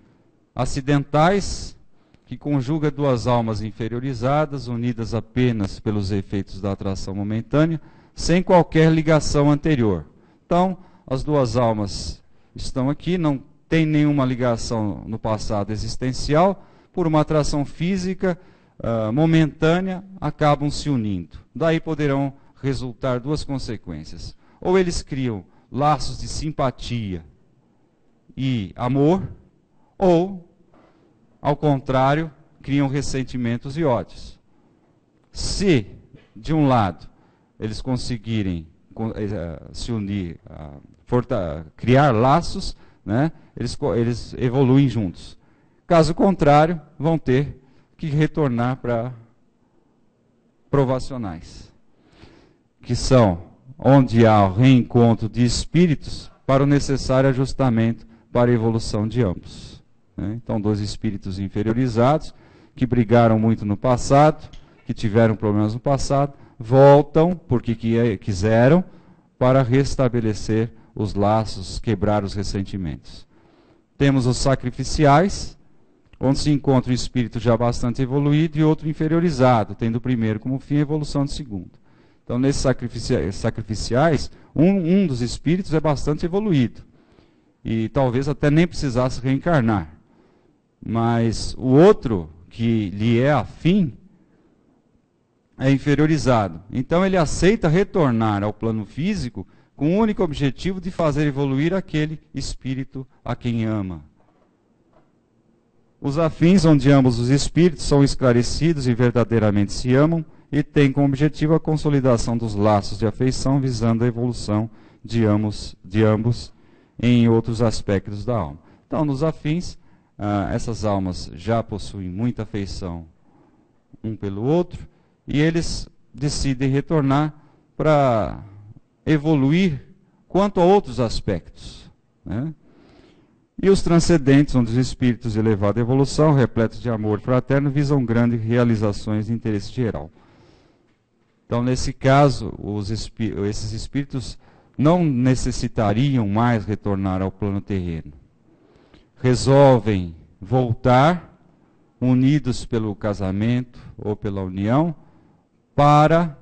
acidentais, que conjuga duas almas inferiorizadas, unidas apenas pelos efeitos da atração momentânea, sem qualquer ligação anterior. Então, as duas almas estão aqui, não tem nenhuma ligação no passado existencial, por uma atração física momentânea, acabam se unindo. Daí poderão resultar duas consequências. Ou eles criam laços de simpatia e amor, ou, ao contrário, criam ressentimentos e ódios. Se, de um lado, eles conseguirem se unir, criar laços, né, eles evoluem juntos. Caso contrário, vão ter que retornar para provacionais, que são onde há o reencontro de espíritos para o necessário ajustamento para a evolução de ambos, né? Então, dois espíritos inferiorizados, que brigaram muito no passado, que tiveram problemas no passado, voltam, porque quiseram, para restabelecer os laços, quebrar os ressentimentos. Temos os sacrificiais, onde se encontra um espírito já bastante evoluído e outro inferiorizado, tendo o primeiro como fim a evolução do segundo. Então, nesses sacrificiais, um dos espíritos é bastante evoluído, e talvez até nem precisasse reencarnar. Mas o outro, que lhe é afim, é inferiorizado. Então ele aceita retornar ao plano físico com o único objetivo de fazer evoluir aquele espírito a quem ama. Os afins, onde ambos os espíritos são esclarecidos e verdadeiramente se amam, e têm como objetivo a consolidação dos laços de afeição, visando a evolução de ambos em outros aspectos da alma. Então, nos afins, essas almas já possuem muita afeição um pelo outro, e eles decidem retornar para evoluir quanto a outros aspectos, né? E os transcendentes, onde os espíritos de elevada evolução, repletos de amor fraterno, visam grandes realizações de interesse geral. Então, nesse caso, esses espíritos não necessitariam mais retornar ao plano terreno. Resolvem voltar, unidos pelo casamento ou pela união, para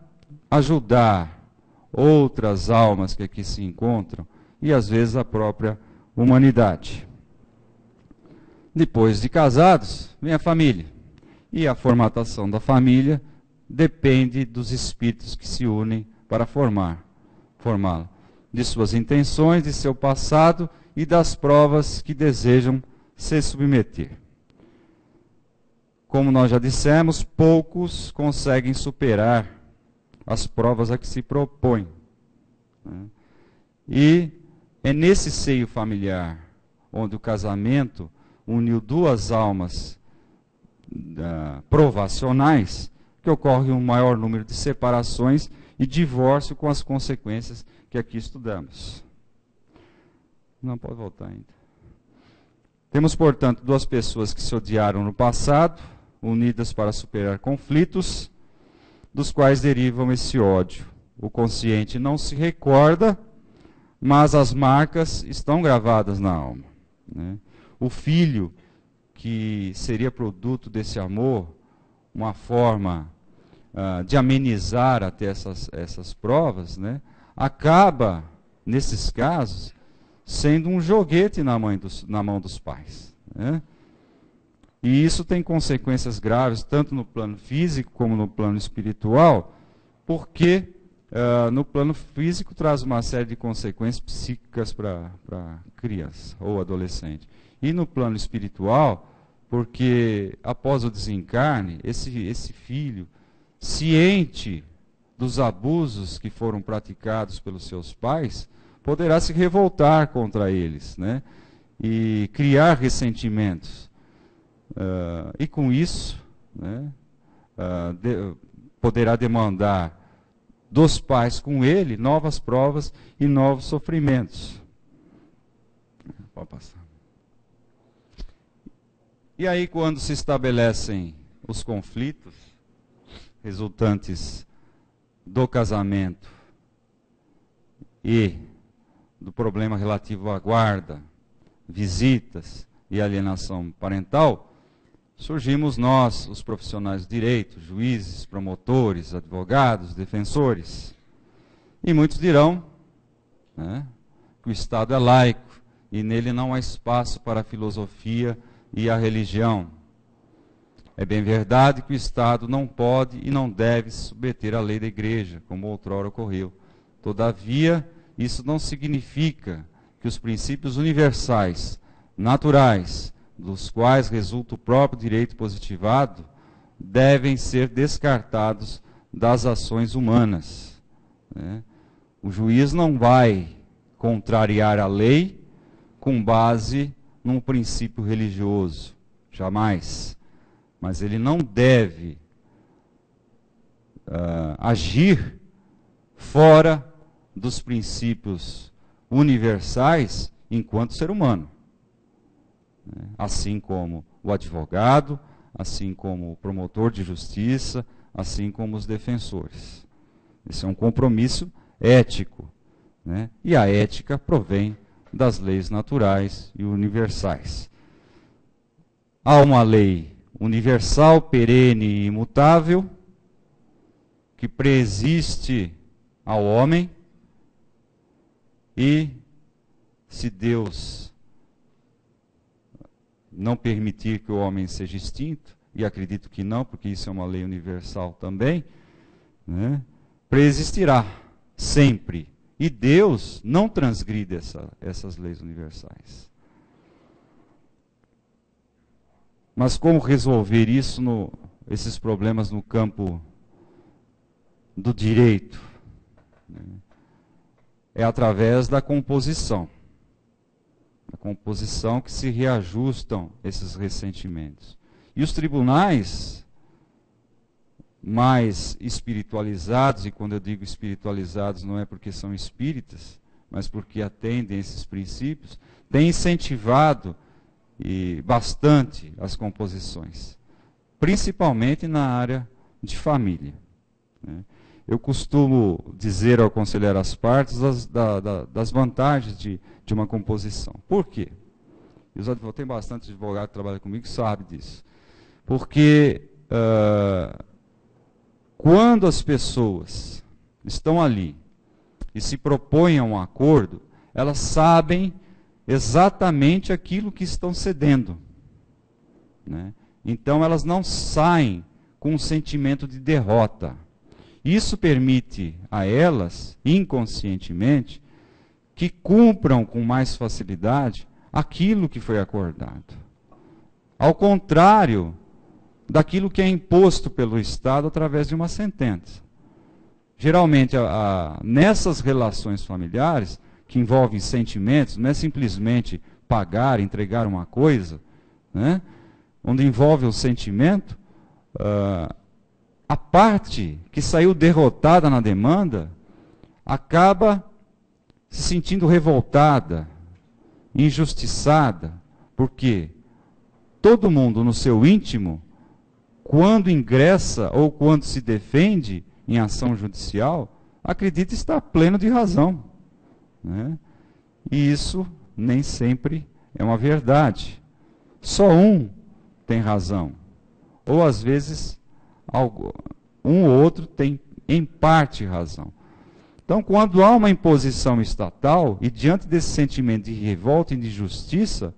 ajudar outras almas que aqui se encontram e, às vezes, a própria humanidade. Depois de casados, vem a família. E a formatação da família depende dos espíritos que se unem para formá-la, de suas intenções, de seu passado e das provas que desejam se submeter. Como nós já dissemos, poucos conseguem superar as provas a que se propõem, né? E é nesse seio familiar, onde o casamento uniu duas almas provacionais, que ocorre um maior número de separações e divórcio, com as consequências que aqui estudamos. Não pode voltar ainda. Temos, portanto, duas pessoas que se odiaram no passado, unidas para superar conflitos, dos quais derivam esse ódio. O consciente não se recorda, mas as marcas estão gravadas na alma, né? o filho, que seria produto desse amor, uma forma de amenizar até essas provas, né, acaba, nesses casos, sendo um joguete na mão dos pais, né? E isso tem consequências graves, tanto no plano físico como no plano espiritual, porque no plano físico traz uma série de consequências psíquicas para a criança ou adolescente. E no plano espiritual, porque após o desencarne, esse filho, ciente dos abusos que foram praticados pelos seus pais, poderá se revoltar contra eles, né? E criar ressentimentos. E com isso, né, poderá demandar dos pais com ele novas provas e novos sofrimentos. Pode passar. E aí, quando se estabelecem os conflitos resultantes do casamento e do problema relativo à guarda, visitas e alienação parental, surgimos nós, os profissionais do direito, juízes, promotores, advogados, defensores. E muitos dirão, né, que o Estado é laico e nele não há espaço para a filosofia e a religião. É bem verdade que o Estado não pode e não deve se submeter à lei da Igreja, como outrora ocorreu. Todavia, isso não significa que os princípios universais, naturais, dos quais resulta o próprio direito positivado, devem ser descartados das ações humanas, né? O juiz não vai contrariar a lei com base num princípio religioso, jamais. Mas ele não deve agir fora dos princípios universais enquanto ser humano. Assim como o advogado, assim como o promotor de justiça, assim como os defensores. Esse é um compromisso ético, né? E a ética provém das leis naturais e universais. Há uma lei universal, perene e imutável, que preexiste ao homem, e se Deus não permitir que o homem seja extinto, e acredito que não, porque isso é uma lei universal também, né, preexistirá sempre. E Deus não transgride essas leis universais. Mas como resolver isso, esses problemas no campo do direito? É através da composição. A composição que se reajustam esses ressentimentos. E os tribunais mais espiritualizados, e quando eu digo espiritualizados não é porque são espíritas, mas porque atendem esses princípios, têm incentivado bastante as composições, principalmente na área de família, né? Eu costumo dizer ao aconselhar as partes das vantagens de uma composição. Por quê? Tem bastante advogado que trabalha comigo que sabe disso. Porque quando as pessoas estão ali e se propõem a um acordo, elas sabem exatamente aquilo que estão cedendo, né? Então elas não saem com um sentimento de derrota. Isso permite a elas, inconscientemente, que cumpram com mais facilidade aquilo que foi acordado. Ao contrário daquilo que é imposto pelo Estado através de uma sentença. Geralmente, nessas relações familiares, que envolvem sentimentos, não é simplesmente pagar, entregar uma coisa, né? Onde envolve o sentimento, a parte que saiu derrotada na demanda acaba se sentindo revoltada, injustiçada, porque todo mundo no seu íntimo, quando ingressa ou quando se defende em ação judicial, acredita estar pleno de razão, né? E isso nem sempre é uma verdade. só um tem razão. Ou às vezes, um ou outro tem em parte razão. Então, quando há uma imposição estatal, e diante desse sentimento de revolta e de injustiça,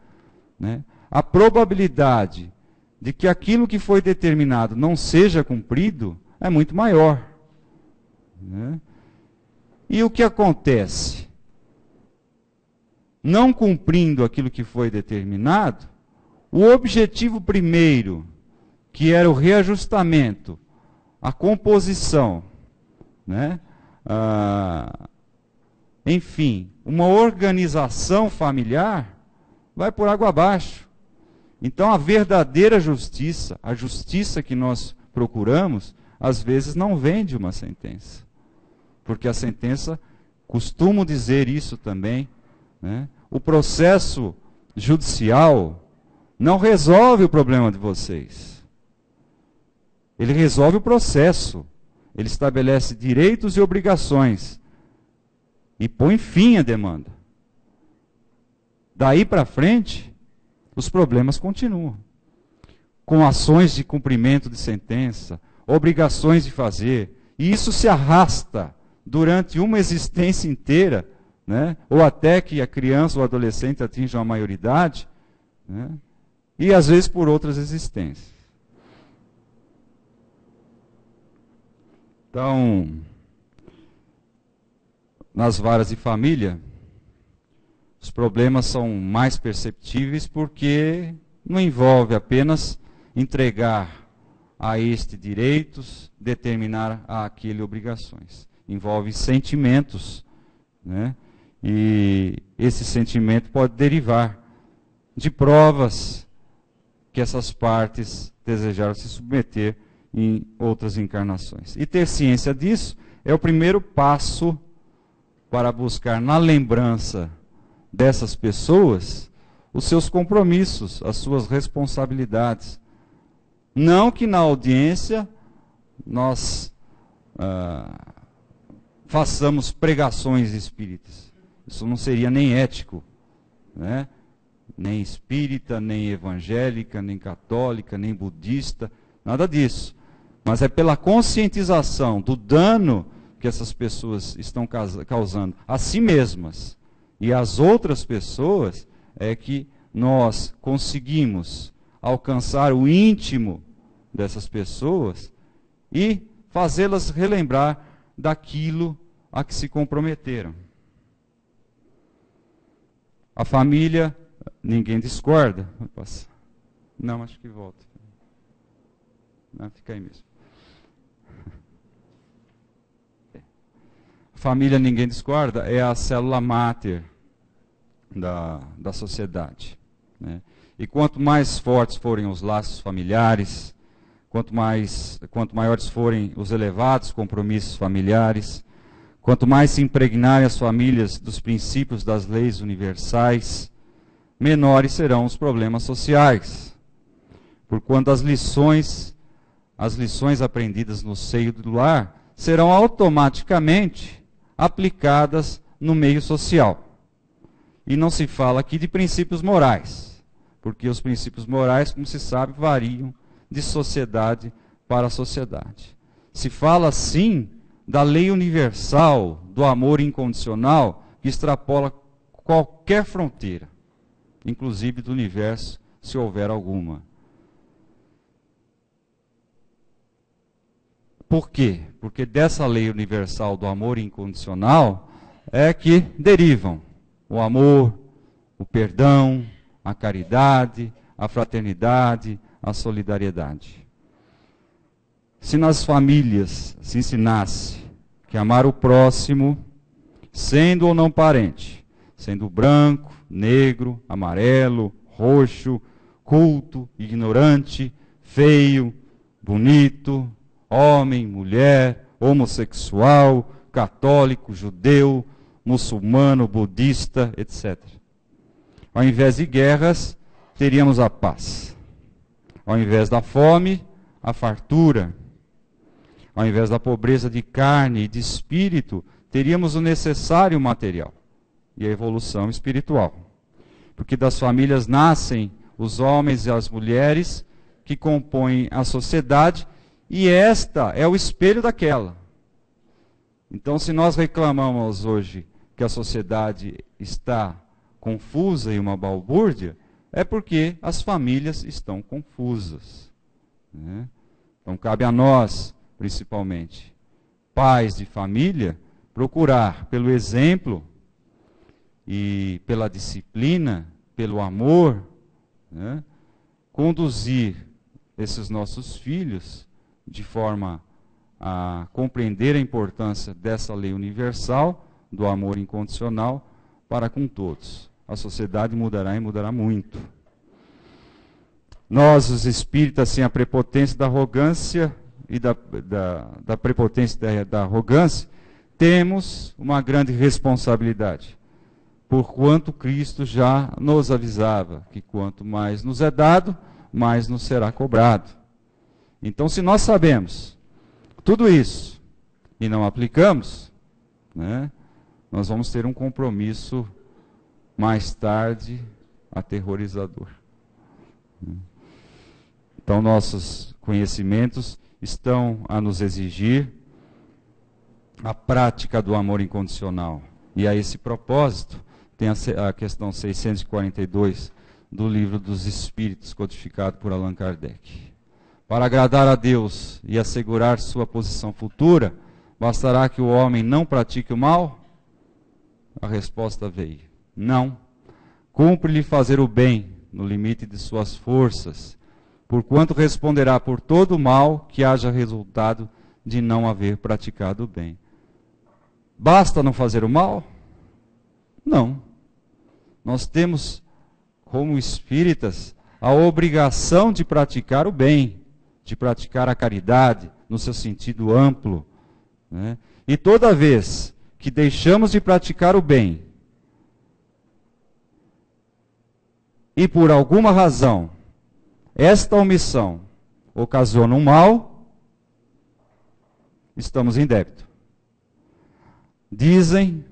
né, a probabilidade de que aquilo que foi determinado não seja cumprido é muito maior. Né? E o que acontece? Não cumprindo aquilo que foi determinado, o objetivo primeiro, que era o reajustamento, a composição, né? Enfim, uma organização familiar, vai por água abaixo. Então, a verdadeira justiça, a justiça que nós procuramos, às vezes não vem de uma sentença. Porque a sentença, costumo dizer isso também, né? O processo judicial não resolve o problema de vocês. Ele resolve o processo. Ele estabelece direitos e obrigações e põe fim à demanda. Daí para frente, os problemas continuam. Com ações de cumprimento de sentença, obrigações de fazer, e isso se arrasta durante uma existência inteira, né? Ou até que a criança ou adolescente atinja a maioridade, né? E às vezes por outras existências. Então, nas varas de família, os problemas são mais perceptíveis porque não envolve apenas entregar a este direitos, determinar a aquele obrigações. Envolve sentimentos, né? E esse sentimento pode derivar de provas que essas partes desejaram se submeter em outras encarnações. E ter ciência disso é o primeiro passo para buscar na lembrança dessas pessoas os seus compromissos, as suas responsabilidades. Não que na audiência nós façamos pregações espíritas. Isso não seria nem ético, né? Nem espírita, nem evangélica, nem católica, nem budista, nada disso. Mas é pela conscientização do dano que essas pessoas estão causando a si mesmas e às outras pessoas, é que nós conseguimos alcançar o íntimo dessas pessoas e fazê-las relembrar daquilo a que se comprometeram. A família, ninguém discorda. Não, acho que volta. Não, fica aí mesmo. A família, ninguém discorda, é a célula máter da sociedade, né? E quanto mais fortes forem os laços familiares, quanto maiores forem os elevados compromissos familiares, quanto mais se impregnarem as famílias dos princípios das leis universais, menores serão os problemas sociais. Porquanto as lições aprendidas no seio do lar serão automaticamente aplicadas no meio social. E não se fala aqui de princípios morais, porque os princípios morais, como se sabe, variam de sociedade para sociedade. Se fala, sim, da lei universal, do amor incondicional, que extrapola qualquer fronteira, inclusive do universo, se houver alguma. Por quê? Porque dessa lei universal do amor incondicional é que derivam o amor, o perdão, a caridade, a fraternidade, a solidariedade. Se nas famílias se ensinasse que amar o próximo, sendo ou não parente, sendo branco, negro, amarelo, roxo, culto, ignorante, feio, bonito, homem, mulher, homossexual, católico, judeu, muçulmano, budista, etc. Ao invés de guerras, teríamos a paz. Ao invés da fome, a fartura. Ao invés da pobreza de carne e de espírito, teríamos o necessário material e a evolução espiritual. Porque das famílias nascem os homens e as mulheres que compõem a sociedade, e esta é o espelho daquela. Então, se nós reclamamos hoje que a sociedade está confusa e uma balbúrdia, é porque as famílias estão confusas, né? Então, cabe a nós, principalmente, pais de família, procurar, pelo exemplo e pela disciplina, pelo amor, né, conduzir esses nossos filhos de forma a compreender a importância dessa lei universal, do amor incondicional, para com todos. A sociedade mudará e mudará muito. Nós, os espíritas, sem a prepotência da arrogância e da prepotência da arrogância, temos uma grande responsabilidade, porquanto Cristo já nos avisava que quanto mais nos é dado, mais nos será cobrado. Então, se nós sabemos tudo isso e não aplicamos, né, nós vamos ter um compromisso mais tarde aterrorizador. Então, nossos conhecimentos estão a nos exigir a prática do amor incondicional. E a esse propósito, tem a questão 642 do Livro dos Espíritos, codificado por Allan Kardec. Para agradar a Deus e assegurar sua posição futura, bastará que o homem não pratique o mal? A resposta veio: não. Cumpre-lhe fazer o bem no limite de suas forças, porquanto responderá por todo o mal que haja resultado de não haver praticado o bem. Basta não fazer o mal? Não. Nós temos, como espíritas, a obrigação de praticar o bem, de praticar a caridade, no seu sentido amplo, né? E toda vez que deixamos de praticar o bem, e por alguma razão, esta omissão ocasiona um mal, estamos em débito. Dizem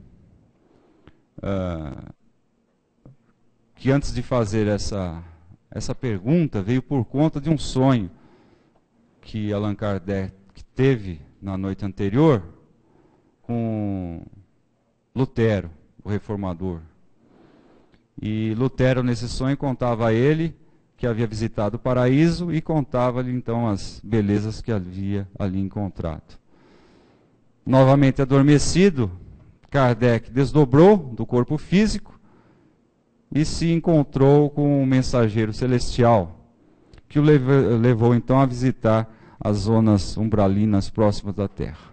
que antes de fazer essa pergunta, veio por conta de um sonho que Allan Kardec teve na noite anterior com Lutero, o reformador. E Lutero, nesse sonho, contava a ele que havia visitado o paraíso e contava-lhe então as belezas que havia ali encontrado. Novamente adormecido, Kardec desdobrou do corpo físico e se encontrou com um mensageiro celestial, que o levou então a visitar as zonas umbralinas próximas da Terra.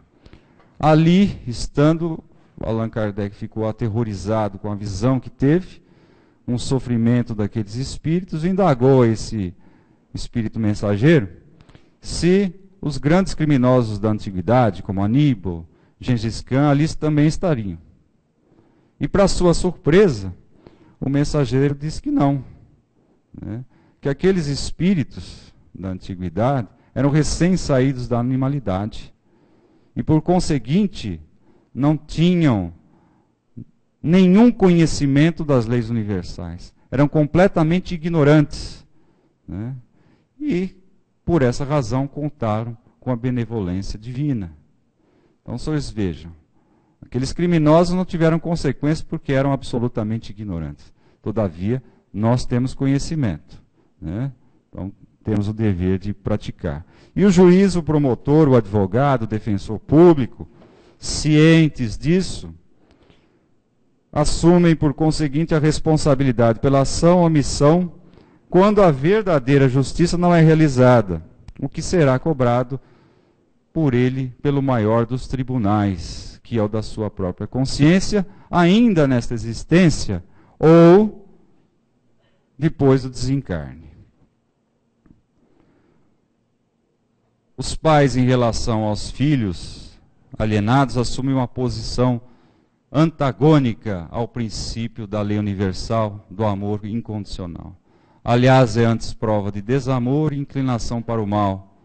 Ali, estando, Allan Kardec ficou aterrorizado com a visão que teve, um sofrimento daqueles espíritos, e indagou esse espírito mensageiro se os grandes criminosos da antiguidade, como Aníbal, Gengis Khan, ali também estariam. E, para sua surpresa, o mensageiro disse que não, né? Que aqueles espíritos da antiguidade eram recém-saídos da animalidade e, por conseguinte, não tinham nenhum conhecimento das leis universais. Eram completamente ignorantes, né? E, por essa razão, contaram com a benevolência divina. Então, senhores, vejam, aqueles criminosos não tiveram consequências porque eram absolutamente ignorantes. Todavia, nós temos conhecimento, né? Então, temos o dever de praticar. E o juiz, o promotor, o advogado, o defensor público, cientes disso, assumem, por conseguinte, a responsabilidade pela ação ou omissão quando a verdadeira justiça não é realizada, o que será cobrado por ele pelo maior dos tribunais, que é o da sua própria consciência, ainda nesta existência ou depois do desencarne. Os pais, em relação aos filhos alienados, assumem uma posição antagônica ao princípio da lei universal do amor incondicional. Aliás, é antes prova de desamor e inclinação para o mal,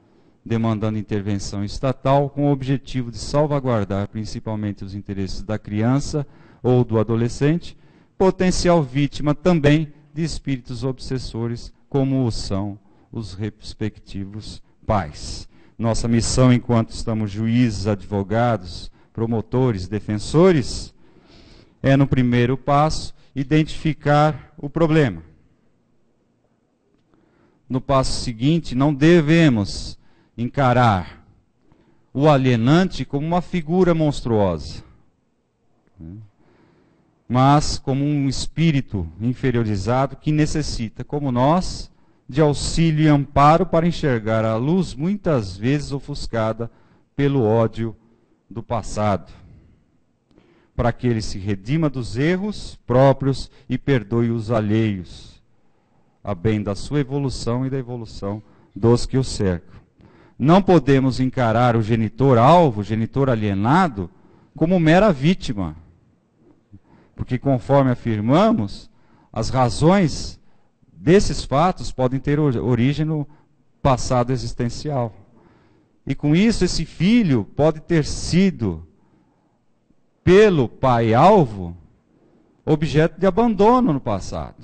demandando intervenção estatal com o objetivo de salvaguardar principalmente os interesses da criança ou do adolescente, potencial vítima também de espíritos obsessores, como são os respectivos pais. Nossa missão, enquanto estamos juízes, advogados, promotores, defensores, é, no primeiro passo, identificar o problema. No passo seguinte, não devemos encarar o alienante como uma figura monstruosa, mas como um espírito inferiorizado que necessita, como nós, de auxílio e amparo para enxergar a luz, muitas vezes ofuscada pelo ódio do passado, para que ele se redima dos erros próprios e perdoe os alheios, a bem da sua evolução e da evolução dos que o cercam. Não podemos encarar o genitor alvo, o genitor alienado, como mera vítima, porque, conforme afirmamos, as razões desses fatos podem ter origem no passado existencial. E com isso, esse filho pode ter sido, pelo pai-alvo, objeto de abandono no passado.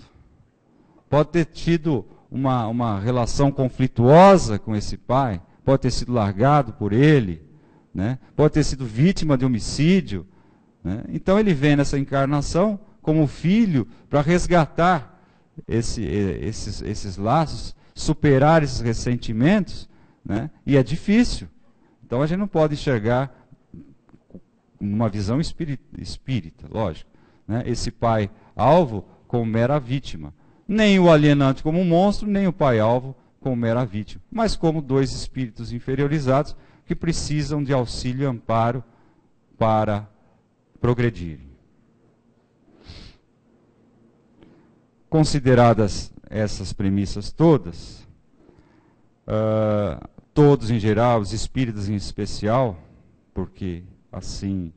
Pode ter tido uma relação conflituosa com esse pai, pode ter sido largado por ele, né? Pode ter sido vítima de homicídio, né? Então ele vem nessa encarnação como filho para resgatar esses laços, superar esses ressentimentos, né? E é difícil. Então a gente não pode enxergar uma visão espírita, lógico, né? Esse pai-alvo como mera vítima. Nem o alienante como um monstro, nem o pai-alvo como mera vítima, mas como dois espíritos inferiorizados que precisam de auxílio e amparo para progredirem. Consideradas essas premissas todas, todos em geral, os espíritas em especial, porque assim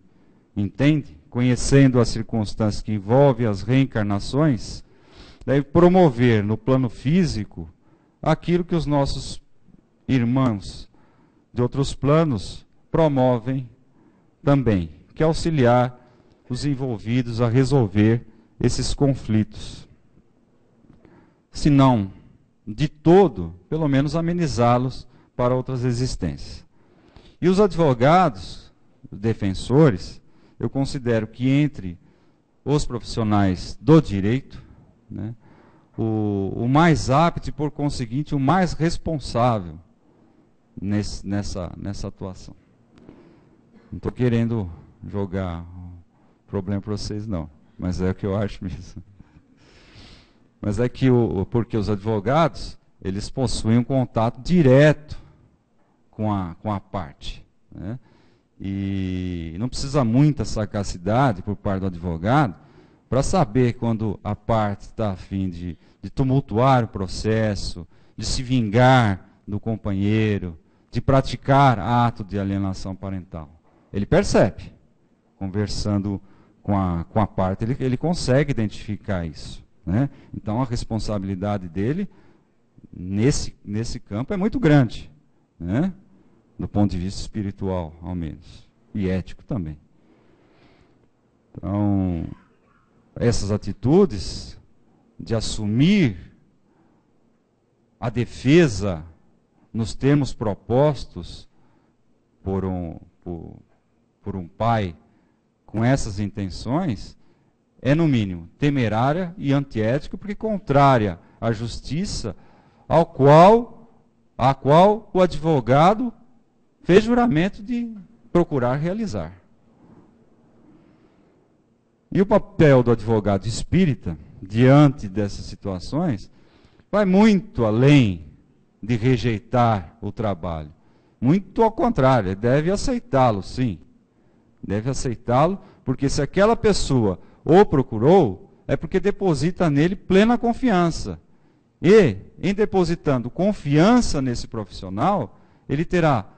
entendem, conhecendo as circunstâncias que envolvem as reencarnações, deve promover no plano físico aquilo que os nossos irmãos de outros planos promovem também, que é auxiliar os envolvidos a resolver esses conflitos. Se não de todo, pelo menos amenizá-los para outras existências. E os advogados, os defensores, eu considero que entre os profissionais do direito, né, o mais apto e, por conseguinte, o mais responsável nessa atuação. Não estou querendo jogar problema para vocês, não, mas é o que eu acho mesmo. Mas é que, porque os advogados, eles possuem um contato direto com a parte, né? E não precisa muita sagacidade por parte do advogado para saber quando a parte está a fim de tumultuar o processo, de se vingar do companheiro, de praticar ato de alienação parental. Ele percebe, conversando com a parte, ele consegue identificar isso, né? Então a responsabilidade dele nesse campo é muito grande, né? Do ponto de vista espiritual, ao menos, e ético também. Então, essas atitudes de assumir a defesa nos termos propostos por um pai com essas intenções é, no mínimo, temerária e antiética, porque contrária à justiça a qual o advogado fez juramento de procurar realizar. E o papel do advogado espírita, diante dessas situações, vai muito além de rejeitar o trabalho. Muito ao contrário, ele deve aceitá-lo, sim. Deve aceitá-lo, porque se aquela pessoa o procurou, é porque deposita nele plena confiança. E, em depositando confiança nesse profissional, ele terá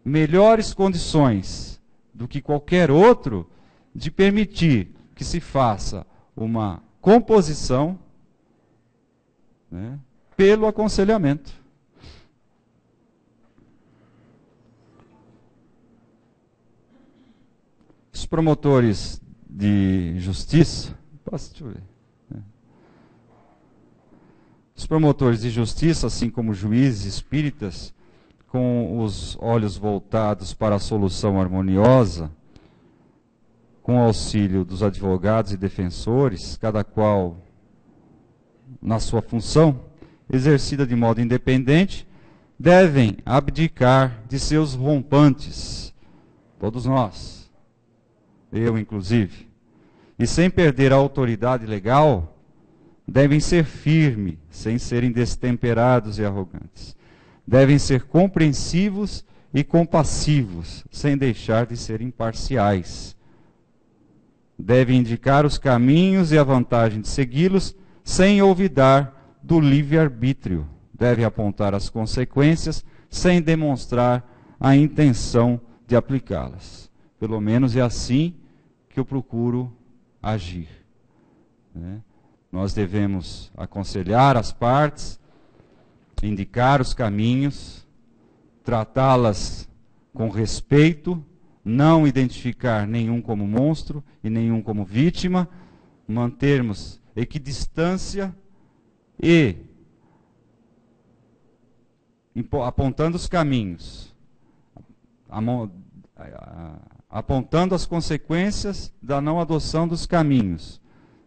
melhores condições do que qualquer outro de permitir que se faça uma composição, né, pelo aconselhamento. Os promotores de justiça, deixa eu ver, Os promotores de justiça, assim como juízes espíritas, com os olhos voltados para a solução harmoniosa, com o auxílio dos advogados e defensores, cada qual na sua função, exercida de modo independente, devem abdicar de seus rompantes, todos nós, eu inclusive, e sem perder a autoridade legal, devem ser firmes, sem serem destemperados e arrogantes. Devem ser compreensivos e compassivos, sem deixar de ser imparciais. Devem indicar os caminhos e a vantagem de segui-los, sem olvidar do livre-arbítrio. Devem apontar as consequências, sem demonstrar a intenção de aplicá-las. Pelo menos é assim que eu procuro agir, né? Nós devemos aconselhar as partes, indicar os caminhos, tratá-las com respeito, não identificar nenhum como monstro e nenhum como vítima, mantermos equidistância e apontando os caminhos, apontando as consequências da não adoção dos caminhos,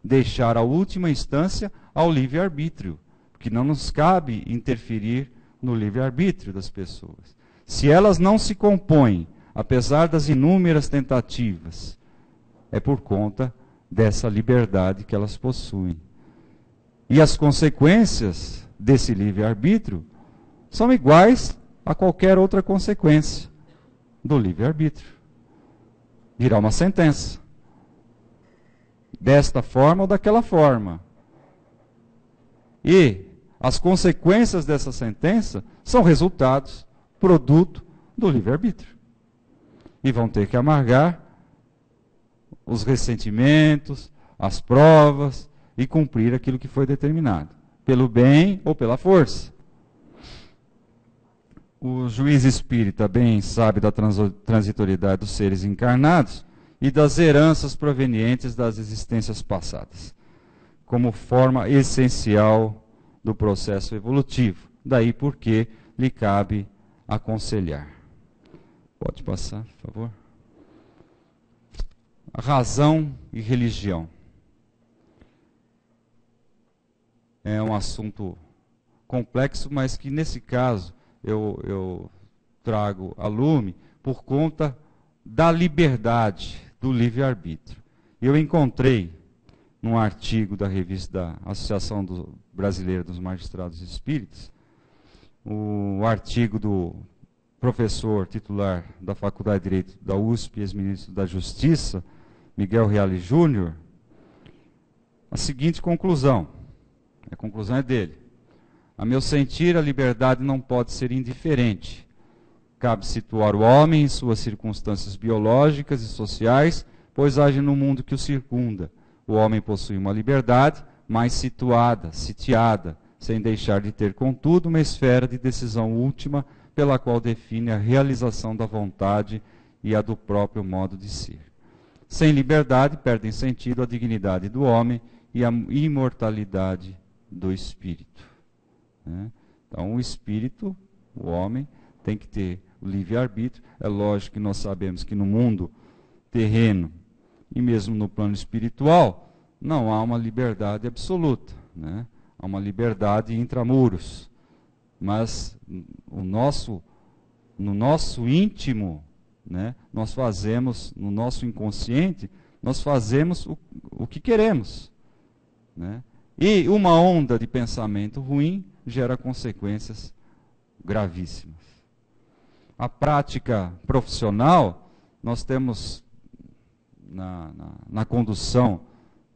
deixar a última instância ao livre-arbítrio, porque não nos cabe interferir no livre-arbítrio das pessoas. Se elas não se compõem, apesar das inúmeras tentativas, é por conta dessa liberdade que elas possuem. E as consequências desse livre-arbítrio são iguais a qualquer outra consequência do livre-arbítrio. Virá uma sentença. Desta forma ou daquela forma. E as consequências dessa sentença são resultados, produto do livre-arbítrio. E vão ter que amargar os ressentimentos, as provas e cumprir aquilo que foi determinado, pelo bem ou pela força. O juiz espírita bem sabe da transitoriedade dos seres encarnados e das heranças provenientes das existências passadas, como forma essencial do processo evolutivo. Daí porque lhe cabe aconselhar. Pode passar, por favor. Razão e religião. É um assunto complexo, mas que nesse caso eu trago a lume por conta da liberdade, do livre-arbítrio. Eu encontrei num artigo da revista da Associação Brasileira dos Magistrados Espíritas, o artigo do professor titular da Faculdade de Direito da USP, ex-ministro da Justiça, Miguel Reale Júnior, a seguinte conclusão. A conclusão é dele. A meu sentir, a liberdade não pode ser indiferente. Cabe situar o homem em suas circunstâncias biológicas e sociais, pois age no mundo que o circunda. O homem possui uma liberdade mais situada, sitiada, sem deixar de ter, contudo, uma esfera de decisão última pela qual define a realização da vontade e a do próprio modo de ser. Sem liberdade, perdem sentido a dignidade do homem e a imortalidade do espírito. Então, o espírito, o homem, tem que ter o livre-arbítrio. É lógico que nós sabemos que no mundo terreno e mesmo no plano espiritual não há uma liberdade absoluta, né? Há uma liberdade intramuros. Mas no nosso íntimo, né, nós fazemos, no nosso inconsciente, nós fazemos o que queremos, né? E uma onda de pensamento ruim gera consequências gravíssimas. A prática profissional, nós temos na condução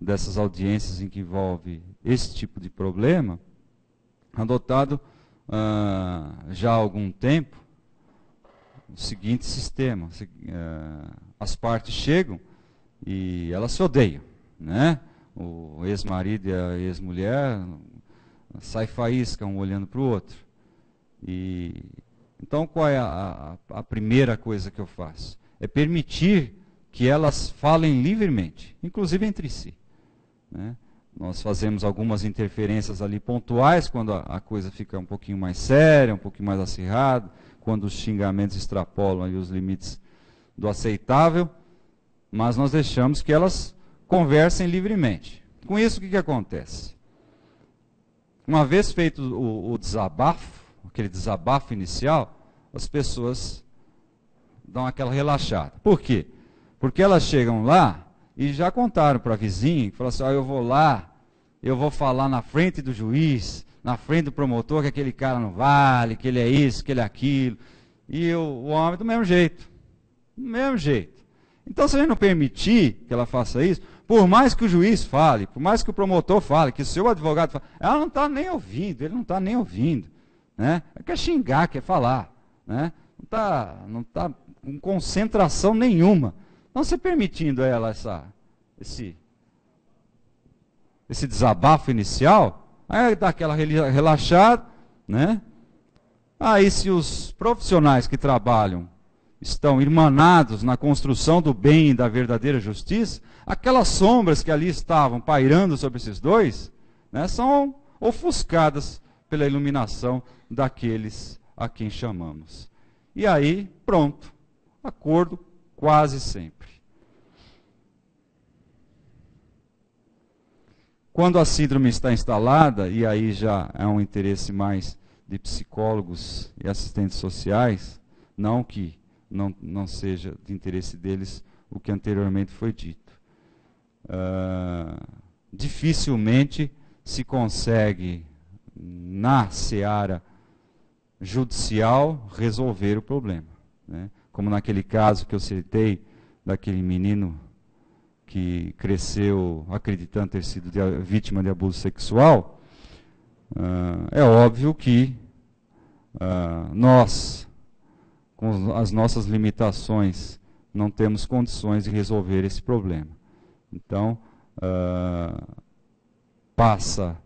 dessas audiências em que envolve esse tipo de problema, adotado já há algum tempo o seguinte sistema. As partes chegam e elas se odeiam, né? O ex-marido e a ex-mulher sai faísca um olhando para o outro. Então, qual é a primeira coisa que eu faço? É permitir que elas falem livremente, inclusive entre si, né? Nós fazemos algumas interferências ali pontuais, quando a coisa fica um pouquinho mais séria, um pouquinho mais acirrada, quando os xingamentos extrapolam aí os limites do aceitável, mas nós deixamos que elas conversem livremente. Com isso, o que acontece? Uma vez feito o desabafo, aquele desabafo inicial, as pessoas dão aquela relaxada. Por quê? Porque elas chegam lá e já contaram para a vizinha, que falaram assim, eu vou lá, eu vou falar na frente do juiz, na frente do promotor, que aquele cara não vale, que ele é isso, que ele é aquilo. E o homem do mesmo jeito. Do mesmo jeito. Então, se a gente não permitir que ela faça isso, por mais que o juiz fale, por mais que o promotor fale, que o seu advogado fale, ela não está nem ouvindo, ele não está nem ouvindo. Né? Quer xingar, quer falar. Né? Não tá com concentração nenhuma. Então, você permitindo a ela esse desabafo inicial, aí dá aquela relaxada, né? Aí, se os profissionais que trabalham estão irmanados na construção do bem e da verdadeira justiça, aquelas sombras que ali estavam pairando sobre esses dois, né, são ofuscadas pela iluminação daqueles a quem chamamos. E aí, pronto, acordo quase sempre. Quando a síndrome está instalada, e aí já é um interesse mais de psicólogos e assistentes sociais, não que não seja de interesse deles o que anteriormente foi dito. Dificilmente se consegue, na seara judicial, resolver o problema. Né? Como naquele caso que eu citei, daquele menino que cresceu acreditando ter sido vítima de abuso sexual, é óbvio que nós, com as nossas limitações, não temos condições de resolver esse problema. Então, passa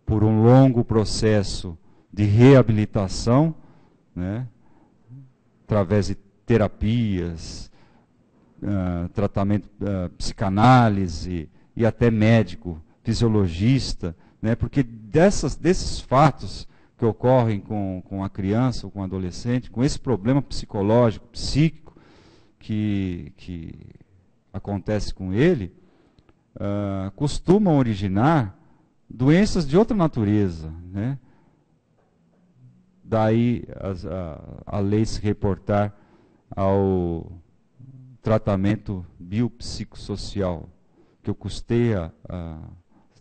por um longo processo de reabilitação, né, através de terapias, tratamento, psicanálise e até médico, fisiologista, né, porque desses fatos que ocorrem com a criança ou com o adolescente, com esse problema psicológico, psíquico, que acontece com ele, costumam originar doenças de outra natureza. Né? Daí a lei se reportar ao tratamento biopsicossocial, que eu custei a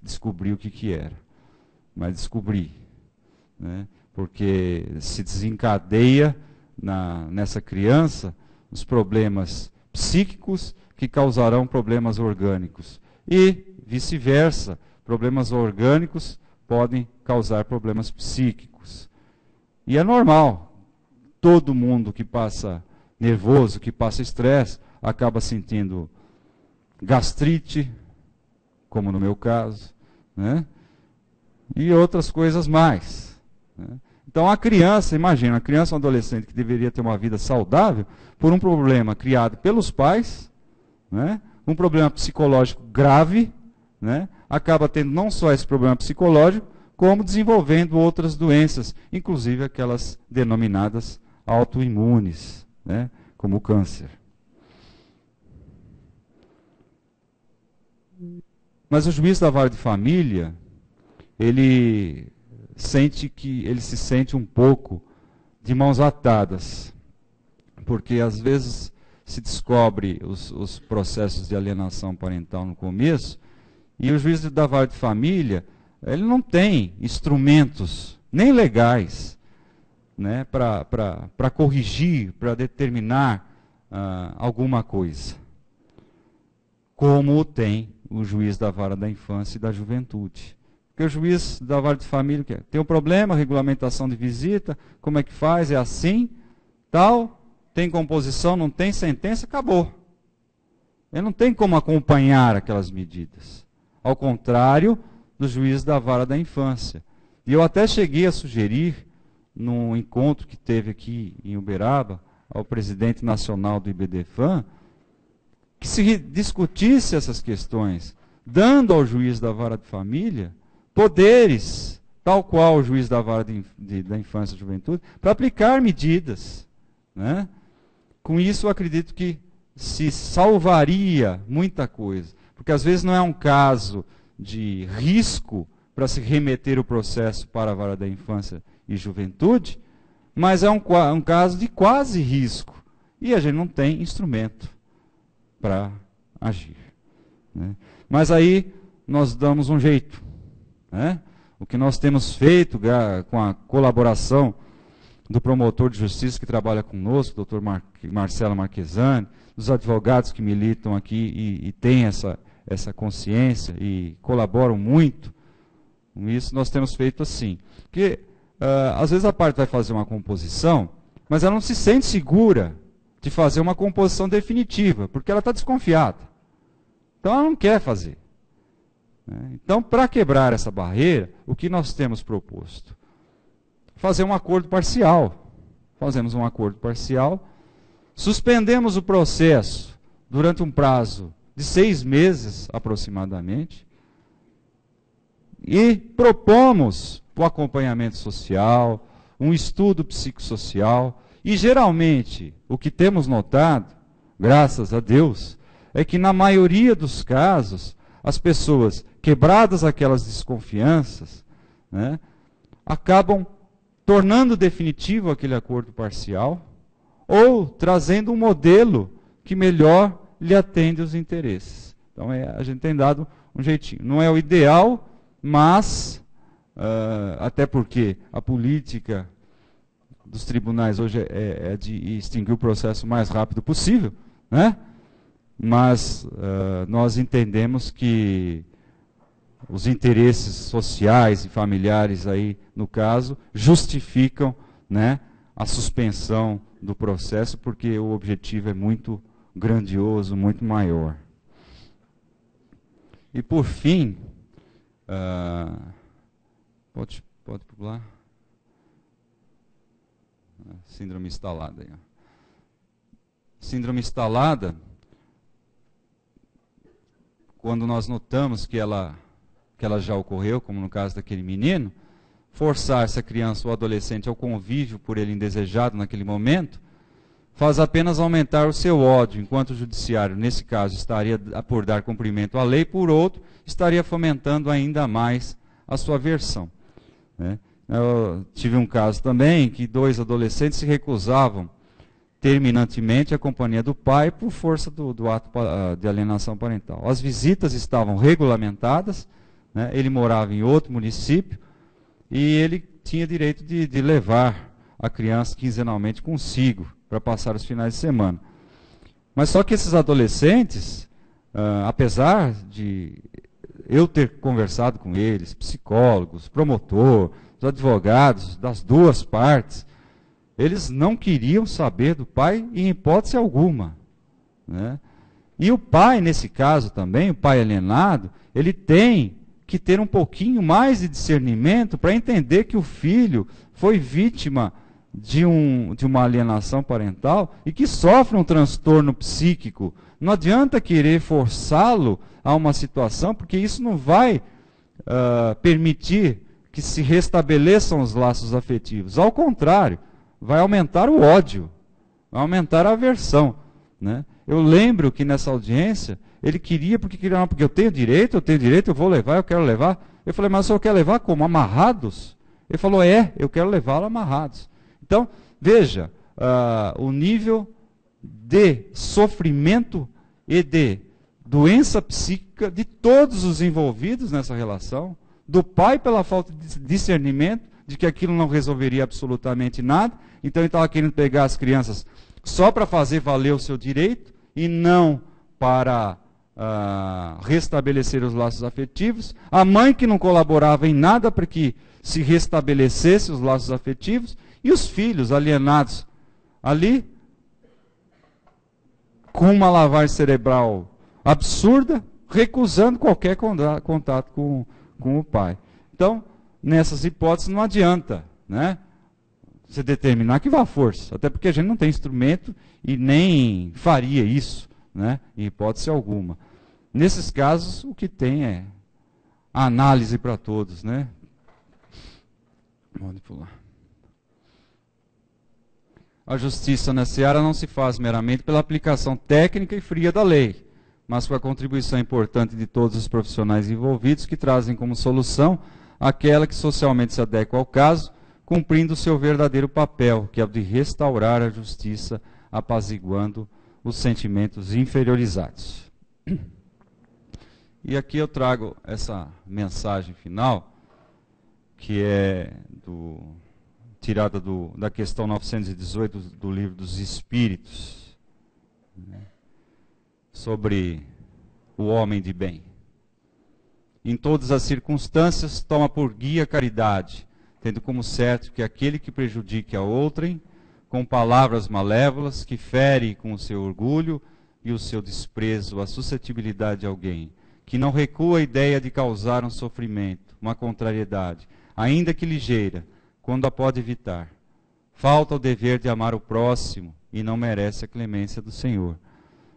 descobrir o que era. Mas descobri. Né? Porque se desencadeia nessa criança os problemas psíquicos que causarão problemas orgânicos. E vice-versa, problemas orgânicos podem causar problemas psíquicos. E é normal. Todo mundo que passa nervoso, que passa estresse, acaba sentindo gastrite, como no meu caso, né? E outras coisas mais. Né? Então a criança, imagina, a criança ou um adolescente que deveria ter uma vida saudável, por um problema criado pelos pais, né? Um problema psicológico grave, né? Acaba tendo não só esse problema psicológico, como desenvolvendo outras doenças, inclusive aquelas denominadas autoimunes, né? Como o câncer. Mas o juiz da vara de família, ele se sente um pouco de mãos atadas, porque às vezes se descobre os processos de alienação parental no começo, e o juiz da vara de família, ele não tem instrumentos, nem legais, né, para corrigir, para determinar alguma coisa, como tem o juiz da vara da infância e da juventude. Porque o juiz da vara de família tem um problema, regulamentação de visita, como é que faz? É assim, tal, tem composição, não tem sentença, acabou. Ele não tem como acompanhar aquelas medidas. Ao contrário do juiz da vara da infância. E eu até cheguei a sugerir, num encontro que teve aqui em Uberaba, ao presidente nacional do IBDFAM, que se discutisse essas questões dando ao juiz da vara de família poderes, tal qual o juiz da vara da infância e juventude, para aplicar medidas, né? Com isso, eu acredito que se salvaria muita coisa, porque às vezes não é um caso de risco para se remeter o processo para a vara da infância e juventude, mas é um caso de quase risco, e a gente não tem instrumento para agir, né? Mas aí nós damos um jeito, né? O que nós temos feito com a colaboração do promotor de justiça que trabalha conosco, doutor Marcelo Marquesani, dos advogados que militam aqui e têm essa consciência e colaboram muito com isso, nós temos feito assim. Porque às vezes a parte vai fazer uma composição, mas ela não se sente segura de fazer uma composição definitiva, porque ela está desconfiada. Então ela não quer fazer. Então, para quebrar essa barreira, o que nós temos proposto? Fazer um acordo parcial. Fazemos um acordo parcial, suspendemos o processo durante um prazo de 6 meses aproximadamente e propomos o acompanhamento social, um estudo psicossocial e geralmente o que temos notado, graças a Deus, é que na maioria dos casos as pessoas, quebradas aquelas desconfianças, né, acabam tornando definitivo aquele acordo parcial ou trazendo um modelo que melhor lhe atende os interesses. Então a gente tem dado um jeitinho. Não é o ideal, mas até porque a política dos tribunais hoje é de extinguir o processo o mais rápido possível, né? Mas nós entendemos que os interesses sociais e familiares aí, no caso, justificam, né, a suspensão do processo, porque o objetivo é muito grandioso, muito maior. E por fim, pode pular? Síndrome instalada. Aí, ó. Síndrome instalada, quando nós notamos que ela já ocorreu, como no caso daquele menino, forçar essa criança ou adolescente ao convívio por ele indesejado naquele momento, faz apenas aumentar o seu ódio, enquanto o judiciário, nesse caso, estaria por dar cumprimento à lei, por outro, estaria fomentando ainda mais a sua aversão, né? Eu tive um caso também que 2 adolescentes se recusavam terminantemente a companhia do pai por força do ato de alienação parental. As visitas estavam regulamentadas, né? Ele morava em outro município e ele tinha direito de levar a criança quinzenalmente consigo para passar os finais de semana. Mas só que esses adolescentes, apesar de eu ter conversado com eles, psicólogos, promotor, os advogados das duas partes, eles não queriam saber do pai em hipótese alguma, né? E o pai, nesse caso também, o pai alienado, ele tem que ter um pouquinho mais de discernimento para entender que o filho foi vítima de uma alienação parental e que sofre um transtorno psíquico. Não adianta querer forçá-lo a uma situação, porque isso não vai permitir que se restabeleçam os laços afetivos. Ao contrário, vai aumentar o ódio, vai aumentar a aversão, né? Eu lembro que nessa audiência, ele queria, porque eu tenho direito, eu vou levar, eu quero levar. Eu falei, mas o senhor quer levar como? Amarrados? Ele falou, eu quero levá-lo amarrados. Então, veja, o nível de sofrimento e de doença psíquica de todos os envolvidos nessa relação, do pai pela falta de discernimento, de que aquilo não resolveria absolutamente nada, então ele estava querendo pegar as crianças só para fazer valer o seu direito, e não para restabelecer os laços afetivos, a mãe que não colaborava em nada para que se restabelecesse os laços afetivos, e os filhos alienados ali, com uma lavagem cerebral absurda, recusando qualquer contato com o pai. Então, nessas hipóteses não adianta, né, você determinar que vá à força, até porque a gente não tem instrumento e nem faria isso, né, em hipótese alguma. Nesses casos, o que tem é a análise para todos, né? Pode pular. A justiça na seara não se faz meramente pela aplicação técnica e fria da lei, mas com a contribuição importante de todos os profissionais envolvidos que trazem como solução aquela que socialmente se adequa ao caso, cumprindo o seu verdadeiro papel, que é o de restaurar a justiça, apaziguando os sentimentos inferiorizados. E aqui eu trago essa mensagem final, que é tirada da questão 918 do Livro dos Espíritos, né, sobre o homem de bem. Em todas as circunstâncias, toma por guia a caridade, tendo como certo que aquele que prejudique a outrem, com palavras malévolas, que fere com o seu orgulho e o seu desprezo a suscetibilidade de alguém, que não recua a ideia de causar um sofrimento, uma contrariedade, ainda que ligeira, quando a pode evitar. Falta o dever de amar o próximo e não merece a clemência do Senhor.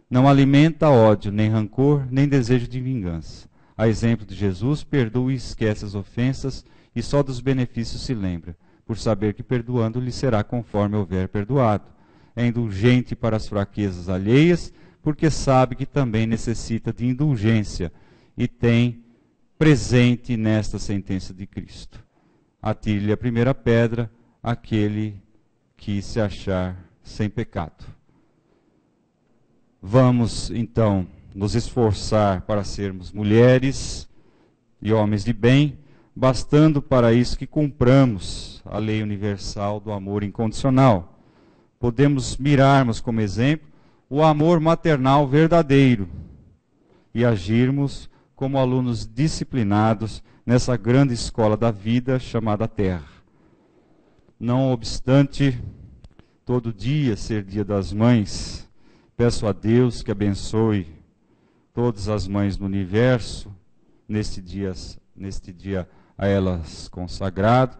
Não alimenta ódio, nem rancor, nem desejo de vingança. A exemplo de Jesus, perdoa e esquece as ofensas e só dos benefícios se lembra, por saber que perdoando lhe será conforme houver perdoado. É indulgente para as fraquezas alheias, porque sabe que também necessita de indulgência e tem presente nesta sentença de Cristo. Atire-lhe a primeira pedra aquele que se achar sem pecado. Vamos, então, nos esforçar para sermos mulheres e homens de bem, bastando para isso que cumpramos a lei universal do amor incondicional. Podemos mirarmos como exemplo o amor maternal verdadeiro e agirmos como alunos disciplinados nessa grande escola da vida chamada Terra. Não obstante todo dia ser Dia das Mães, peço a Deus que abençoe todas as mães do universo, neste dia a elas consagrado,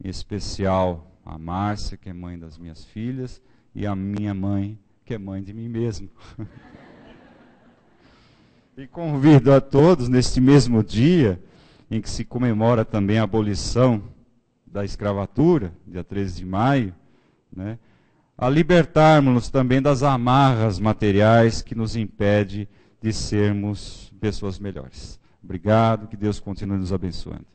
em especial a Márcia, que é mãe das minhas filhas, e a minha mãe, que é mãe de mim mesmo. E convido a todos, neste mesmo dia, em que se comemora também a abolição da escravatura, dia 13 de maio, né, a libertarmos-nos também das amarras materiais que nos impedem de sermos pessoas melhores. Obrigado, que Deus continue nos abençoando.